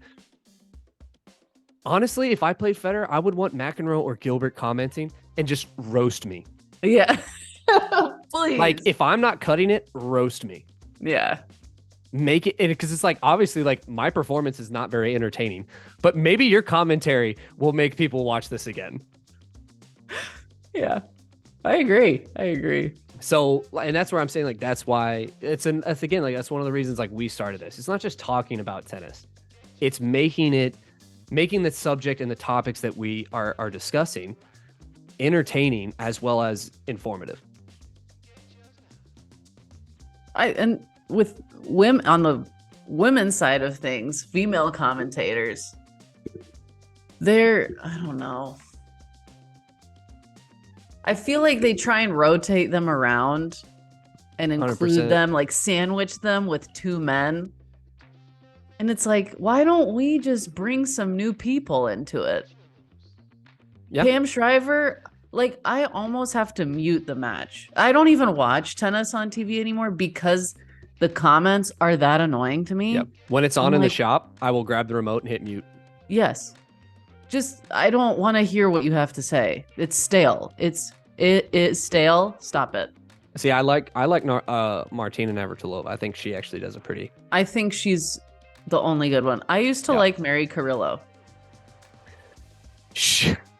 honestly, if I played Federer, I would want McEnroe or Gilbert commenting and just roast me. Yeah, please. Like if I'm not cutting it, roast me. Yeah. Make it, because it's like, obviously, like my performance is not very entertaining, but maybe your commentary will make people watch this again. Yeah, I agree. So, and that's where I'm saying, like, that's why that's again, like, that's one of the reasons, like, we started this. It's not just talking about tennis. It's making the subject and the topics that we are discussing entertaining as well as informative. And with women, on the women's side of things, female commentators, I don't know. I feel like they try and rotate them around and include 100%. them, like sandwich them with two men. And it's like, why don't we just bring some new people into it? Yep. Pam Shriver, like, I almost have to mute the match. I don't even watch tennis on TV anymore because the comments are that annoying to me. Yep. When it's on in the shop, I will grab the remote and hit mute. Yes. I don't want to hear what you have to say. It's stale. It is stale. Stop it. See, I like Martina Navratilova. I think she actually does I think she's the only good one. I used to like Mary Carrillo.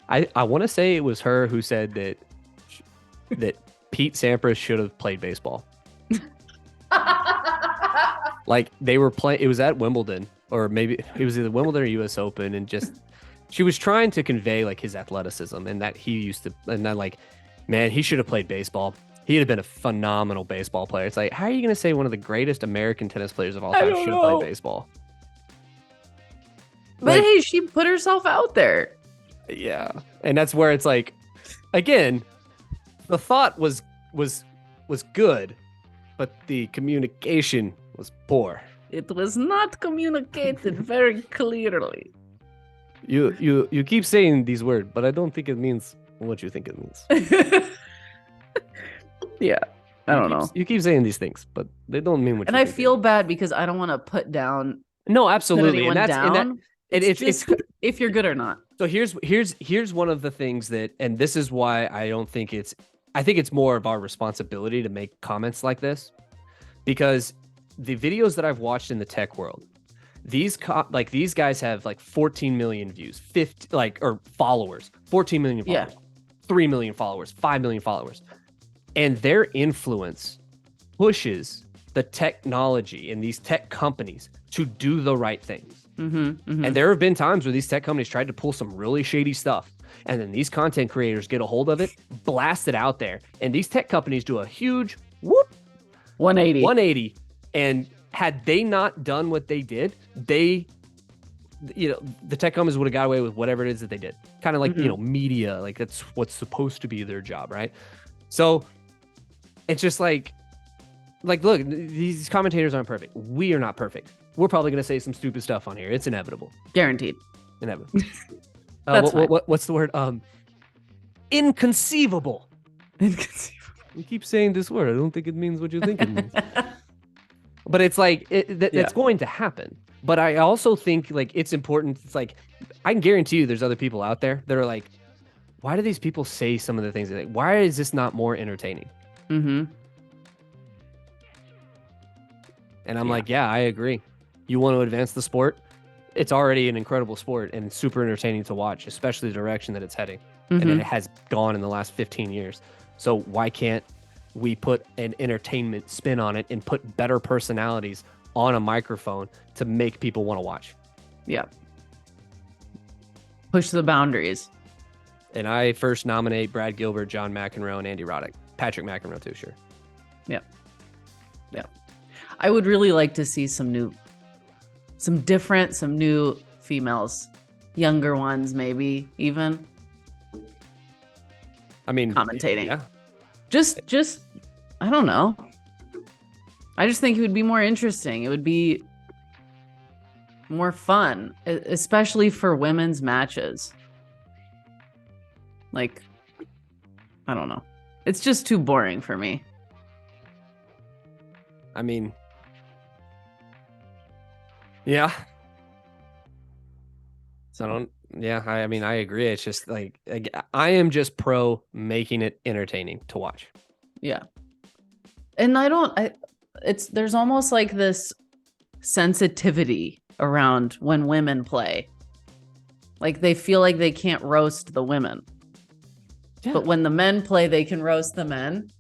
I want to say it was her who said that Pete Sampras should have played baseball. Like they were playing, it was at Wimbledon, or maybe it was either Wimbledon or US Open, and just she was trying to convey like his athleticism and that he used to, and then like, man, he should have played baseball. He'd have been a phenomenal baseball player. It's like, how are you going to say one of the greatest American tennis players of all I time don't should have played know. baseball? But Like, hey, she put herself out there. yeah, and that's where it's like, again, the thought was good, but the communication was poor. It was not communicated very clearly. You keep saying these words, but I don't think it means what you think it means. Yeah, I don't know. You keep saying these things, but they don't mean what. And you I think feel bad because I don't want to put no, absolutely, anyone and down. it's just if you're good or not. So here's one of the things that, and this is why I don't think I think it's more of our responsibility to make comments like this, because the videos that I've watched in the tech world, these guys have like 14 million views, 50 or followers, 14 million followers, 3 million followers, 5 million followers, and their influence pushes the technology and these tech companies to do the right things. And there have been times where these tech companies tried to pull some really shady stuff, and then these content creators get a hold of it, blast it out there, and these tech companies do a huge 180. And had they not done what they did, the tech companies would have got away with whatever it is that they did. Kind of like, media, like that's what's supposed to be their job, right? So it's just like, look, these commentators aren't perfect. We are not perfect. We're probably going to say some stupid stuff on here. It's inevitable. Guaranteed. Inevitable. That's fine. What's the word? Inconceivable. Inconceivable. You keep saying this word. I don't think it means what you think it means. But it's like, it's going to happen. But I also think like it's important. It's like, I can guarantee you there's other people out there that are like, why do these people say some of the things? Like, why is this not more entertaining? And I'm like, yeah, I agree. You want to advance the sport? It's already an incredible sport and super entertaining to watch, especially the direction that it's heading. And it has gone in the last 15 years. So why can't we put an entertainment spin on it and put better personalities on a microphone to make people want to watch? Yeah. Push the boundaries. And I first nominate Brad Gilbert, John McEnroe, and Andy Roddick. Patrick McEnroe too, sure. Yeah. Yeah. I would really like to see some new females, younger ones, maybe even. I mean, commentating. Yeah. Just, I don't know. I just think it would be more interesting. It would be more fun, especially for women's matches. Like, I don't know. It's just too boring for me. I mean, yeah. So I mean, I agree. It's just like, I am just pro making it entertaining to watch. Yeah. And there's almost like this sensitivity around when women play. Like they feel like they can't roast the women. Yeah. But when the men play, they can roast the men.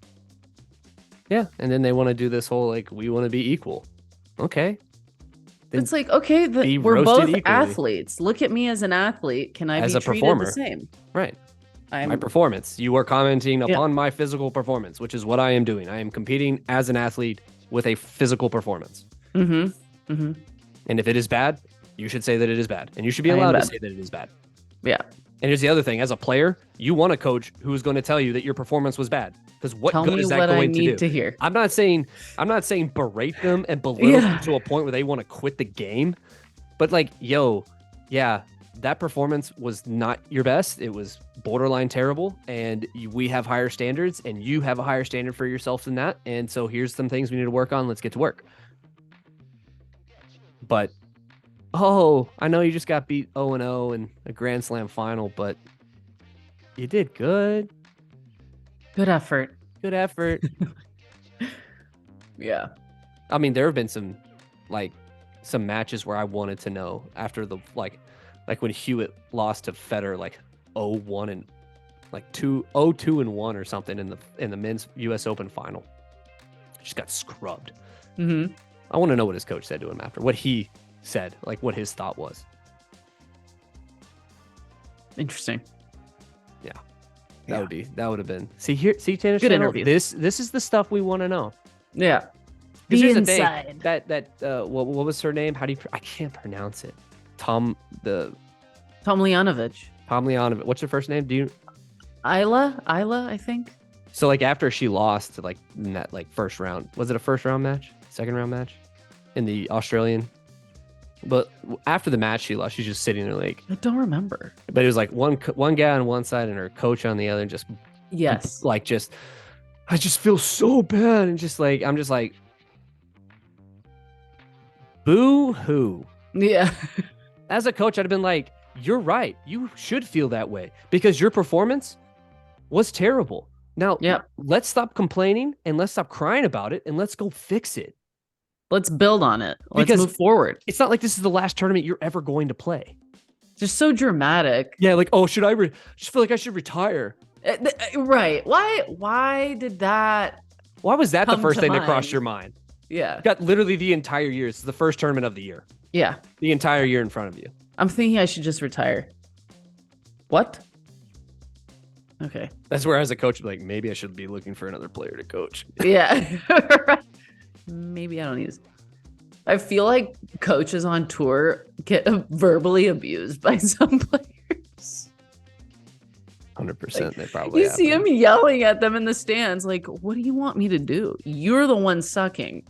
Yeah. And then they want to do this whole, like, we want to be equal. Okay. It's like, okay, we're both equally athletes. Look at me as an athlete. Can I be treated performer. The same? Right. My performance. You are commenting upon my physical performance, which is what I am doing. I am competing as an athlete with a physical performance. And if it is bad, you should say that it is bad. And you should be allowed to say that it is bad. Yeah. And here's the other thing. As a player, you want a coach who is going to tell you that your performance was bad. Because what good is that going to do? To hear. I'm not saying berate them and belittle them to a point where they want to quit the game. But like, that performance was not your best. It was borderline terrible. And we have higher standards and you have a higher standard for yourself than that. And so here's some things we need to work on. Let's get to work. But, I know you just got beat 0-0 in a Grand Slam final, but you did good. Good effort. Yeah. I mean, there have been some matches where I wanted to know after the, like when Hewitt lost to Federer, 0-1 and 2-1 or something in the men's US Open final. Just got scrubbed. I want to know what his coach said to him after, what he said, what his thought was. Interesting. Yeah. Yeah. That would have been. See Tennis Good Channel. interview. This is the stuff we want to know. Yeah. Because The here's the thing. inside. What was her name? How do you? I can't pronounce it. Tom Tomljanovic. Leonovich. What's her first name? Do you? Isla, I think. So like after she lost like in that like first round, was it a first round match? Second round match in the Australian? But after the match she lost, she's just sitting there like. I don't remember. But it was like one guy on one side and her coach on the other, and just Yes. like I just feel so bad, and just like I'm just like, boo hoo. Yeah. As a coach, I'd have been like, you're right. You should feel that way because your performance was terrible. Now, Yep. let's stop complaining and let's stop crying about it and let's go fix it. Let's build on it. Let's Because move forward. It's not like this is the last tournament you're ever going to play. Just so dramatic. Yeah, like, oh, should I just feel like I should retire? Right. Why did that? Why was that the Come first to thing that mind. crossed your mind? Yeah. You got literally the entire year. It's the first tournament of the year. Yeah. The entire year in front of you. I'm thinking I should just retire. What? Okay. That's where, as a coach, like, maybe I should be looking for another player to coach. Yeah. Maybe I don't need. I feel like coaches on tour get verbally abused by some players. 100%. They probably You have see to. him yelling at them in the stands, like, "What do you want me to do? You're the one sucking.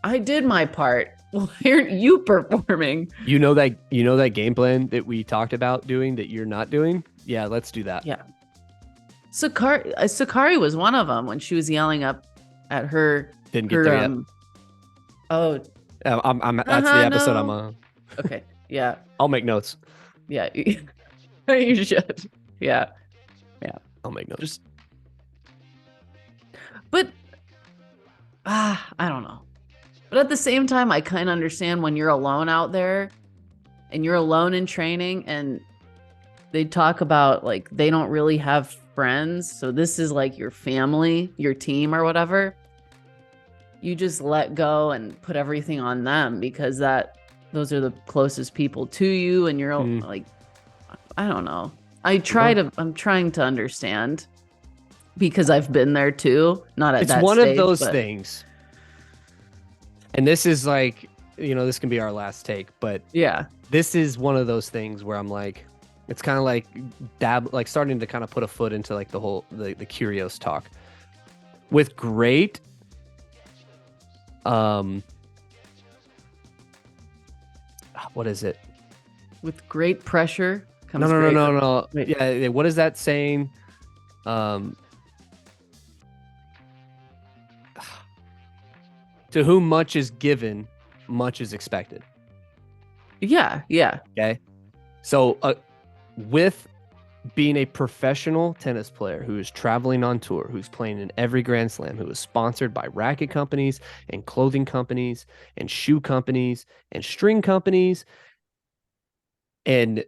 I did my part. Why aren't you performing?" You know that game plan that we talked about doing that you're not doing? Yeah, let's do that. Yeah. Sakari was one of them when she was yelling up at her. Didn't get there yet. Oh, That's the episode no. I'm on. okay. Yeah. I'll make notes. Yeah. You should. Yeah. I'll make notes. But I don't know. But at the same time, I kind of understand when you're alone out there and you're alone in training and they talk about like they don't really have friends. So this is like your family, your team or whatever. You just let go and put everything on them because those are the closest people to you. And you're like, I don't know. I'm trying to understand because I've been there too. Not at It's that one stage, of those but things. And this is like, this can be our last take, but yeah. this is one of those things where I'm like, it's kind of like starting to kind of put a foot into like the whole, the Curios talk with great, what is it? With great pressure comes No. Wait. Yeah. What is that saying? To whom much is given, much is expected. Yeah. Okay. So with being a professional tennis player who is traveling on tour, who's playing in every Grand Slam, who is sponsored by racket companies and clothing companies and shoe companies and string companies and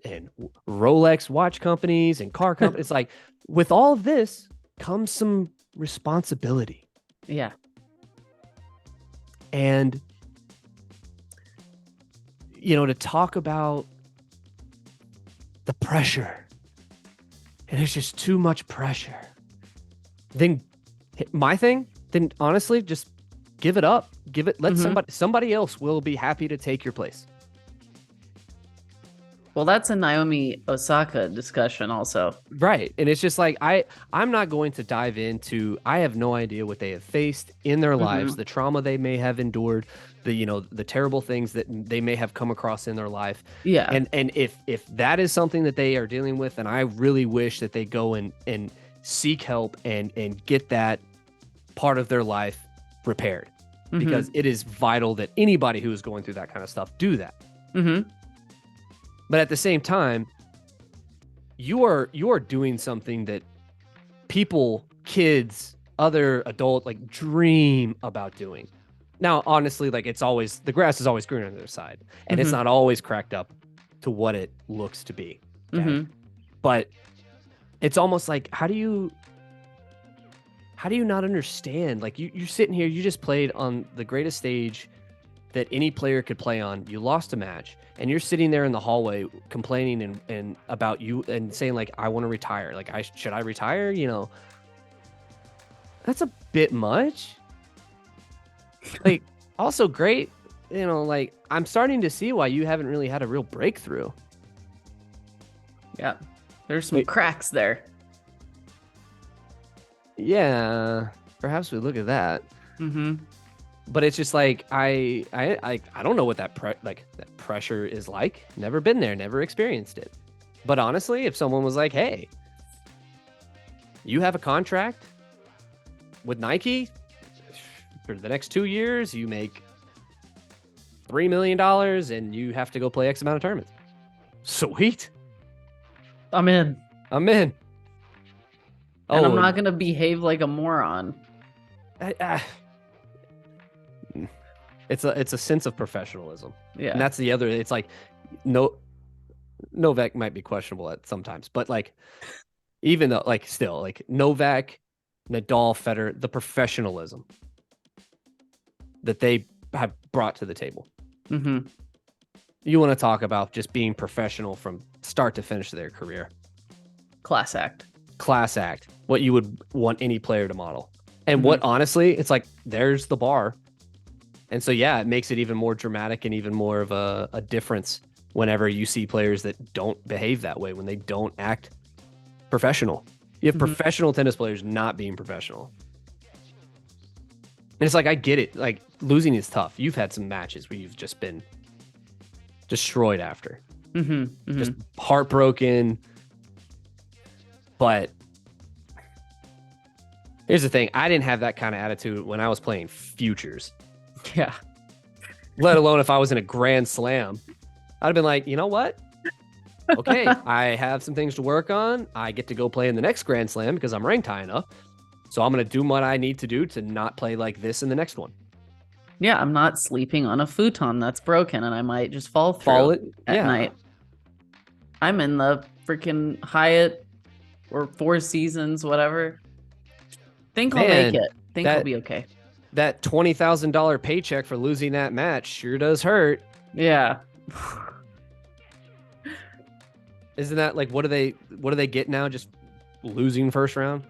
Rolex watch companies and car companies. It's like with all of this comes some responsibility. Yeah. And to talk about the pressure, and it's just too much pressure. Then my thing, then honestly, just give it up. Let somebody else will be happy to take your place. Well, that's a Naomi Osaka discussion also. Right. And it's just like, I'm not going to dive into, I have no idea what they have faced in their lives, the trauma they may have endured, the terrible things that they may have come across in their life. Yeah. And if that is something that they are dealing with, then I really wish that they go and seek help and get that part of their life repaired, because it is vital that anybody who is going through that kind of stuff do that. But at the same time, you are doing something that people, kids, other adult, like dream about doing. Now, honestly, like it's always, the grass is always greener on the other side, and it's not always cracked up to what it looks to be. Okay? But it's almost like, how do you not understand? Like you're sitting here, you just played on the greatest stage that any player could play on. You lost a match, and you're sitting there in the hallway complaining and about you and saying like, I want to retire. Like, should I retire? You know, that's a bit much. Like, also great. You know, like I'm starting to see why you haven't really had a real breakthrough. Yeah, there's some cracks there. Yeah, perhaps we look at that. Mm-hmm. But it's just like I don't know what that that pressure is like. Never been there, never experienced it. But honestly, if someone was like, "Hey, you have a contract with Nike for the next 2 years, you make $3 million, and you have to go play X amount of tournaments." Sweet, I'm in. I'm in. And I'm not gonna behave like a moron. It's a sense of professionalism. Yeah. And that's the other. It's like Novak might be questionable at sometimes, but like even though like still like Novak, Nadal, Federer, the professionalism that they have brought to the table. Mm-hmm. You want to talk about just being professional from start to finish of their career. Class act. What you would want any player to model. And what honestly, it's like there's the bar. And so yeah, it makes it even more dramatic and even more of a difference whenever you see players that don't behave that way, when they don't act professional. You have professional tennis players not being professional. And it's like, I get it. Like, losing is tough. You've had some matches where you've just been destroyed after. Just heartbroken. But here's the thing. I didn't have that kind of attitude when I was playing futures. Yeah. Let alone if I was in a grand slam. I'd have been like, you know what? Okay, I have some things to work on. I get to go play in the next grand slam because I'm ranked high enough. So I'm going to do what I need to do to not play like this in the next one. Yeah, I'm not sleeping on a futon that's broken and I might just fall through at night. I'm in the freaking Hyatt or Four Seasons, whatever. Think I'll make it. Think I'll be okay. That $20,000 paycheck for losing that match sure does hurt. Yeah. Isn't that like what do they get now? Just losing first round?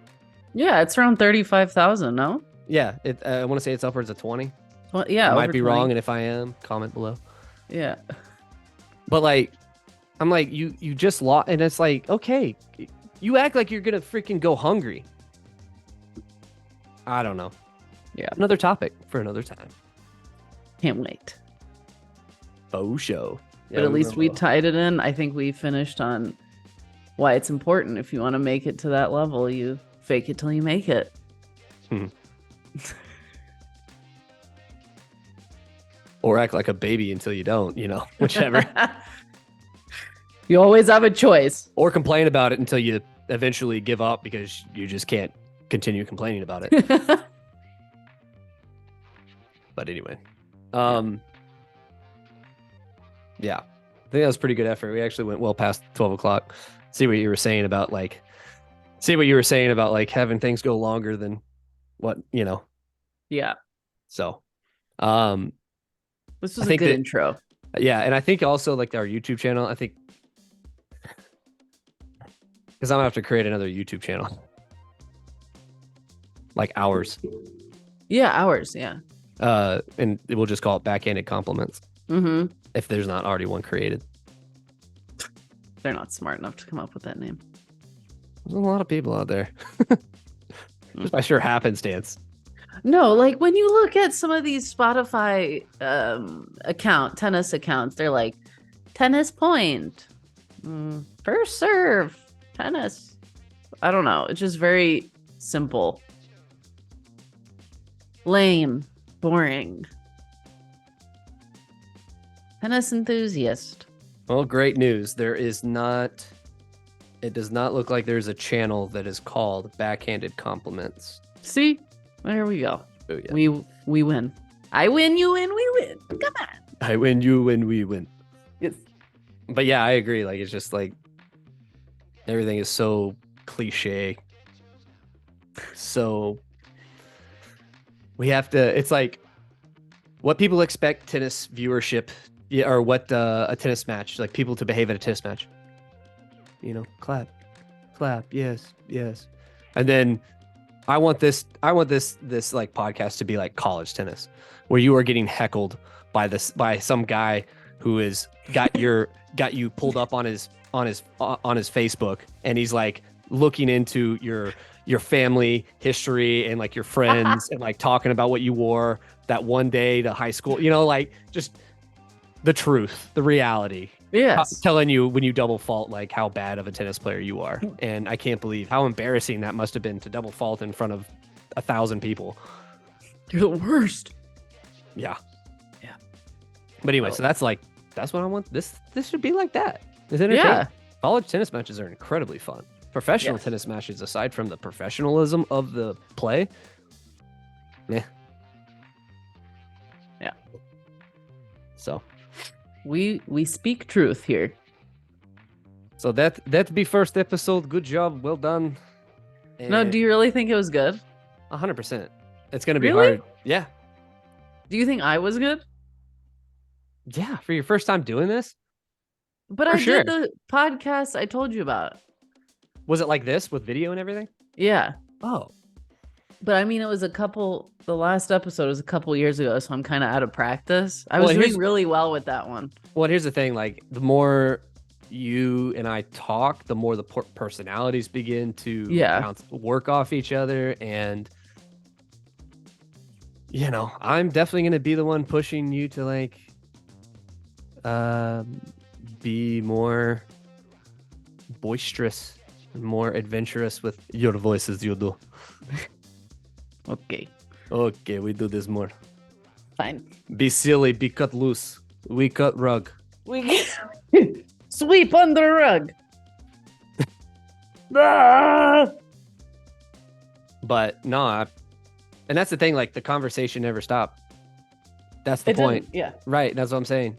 Yeah, it's around 35,000. No. Yeah, I want to say it's upwards of 20. Well, yeah, I might be wrong, and if I am, comment below. Yeah. But like, I'm like, you just lost, and it's like, okay, you act like you're gonna freaking go hungry. I don't know. Yeah. Another topic for another time. Can't wait. Faux show. Yeah, but at least we tied it in. I think we finished on why it's important. If you want to make it to that level, you fake it till you make it. Or act like a baby until you don't, whichever. You always have a choice. Or complain about it until you eventually give up because you just can't continue complaining about it. But anyway, yeah, I think that was pretty good effort. We actually went well past 12 o'clock. See what you were saying about like having things go longer than what, Yeah. So, this was a good intro. Yeah. And I think also like our YouTube channel, I think, because I'm gonna have to create another YouTube channel. Like ours. Yeah, ours. Yeah. And we'll just call it Backhanded Compliments. If there's not already one created. They're not smart enough to come up with that name. There's a lot of people out there. Just by sheer happenstance. No, like when you look at some of these Spotify tennis accounts, they're like tennis point, first serve, tennis. I don't know. It's just very simple. Lame, boring. Tennis enthusiast. Well, great news. It does not look like there's a channel that is called Backhanded Compliments. See? There we go. Oh, yeah. We win. I win, you win, we win. Come on. I win, you win, we win. Yes. But yeah, I agree. Like, it's just like everything is so cliche. So we have to, it's like what people expect tennis viewership, yeah, or what a tennis match, like people to behave at a tennis match. Clap, clap, yes, yes, and then I want this like podcast to be like college tennis, where you are getting heckled by some guy who is got you pulled up on his Facebook, and he's like looking into your family history and like your friends and like talking about what you wore that one day to high school, like just the truth, the reality. Yes. Telling you when you double fault, like how bad of a tennis player you are. And I can't believe how embarrassing that must have been to double fault in front of 1,000 people. You're the worst. Yeah. Yeah. But anyway, so that's what I want. This should be like that. It's entertaining. Yeah. College tennis matches are incredibly fun. Professional tennis matches, aside from the professionalism of the play, yeah. So we speak truth here. So that be first episode. Good job, well done. No, do you really think it was good? 100%. It's gonna be Really? hard. Yeah. Do you think I was good? Yeah, for your first time doing this? But For I sure. did the podcast I told you about. Was it like this with video and everything? Yeah. Oh. But I mean, it was the last episode was a couple years ago, so I'm kind of out of practice. I Well, was here's- doing really well with that one. Well, here's the thing. Like, the more you and I talk, the more the personalities begin to work off each other. And, I'm definitely going to be the one pushing you to, like, be more boisterous, more adventurous with your voices you do. Okay. Okay, we do this more. Fine. Be silly, be cut loose. We cut rug. We sweep under rug. But no, and that's the thing, like the conversation never stopped. That's the point. Yeah. Right, that's what I'm saying.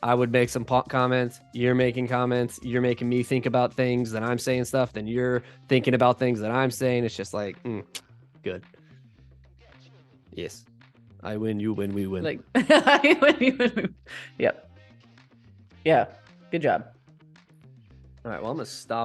I would make some comments, you're making comments, you're making me think about things, then I'm saying stuff, then you're thinking about things that I'm saying. It's just like, good. Yes. I win, you win, we win. Like, I win, you win. Yep. Yeah. Good job. All right, well, I'm going to stop.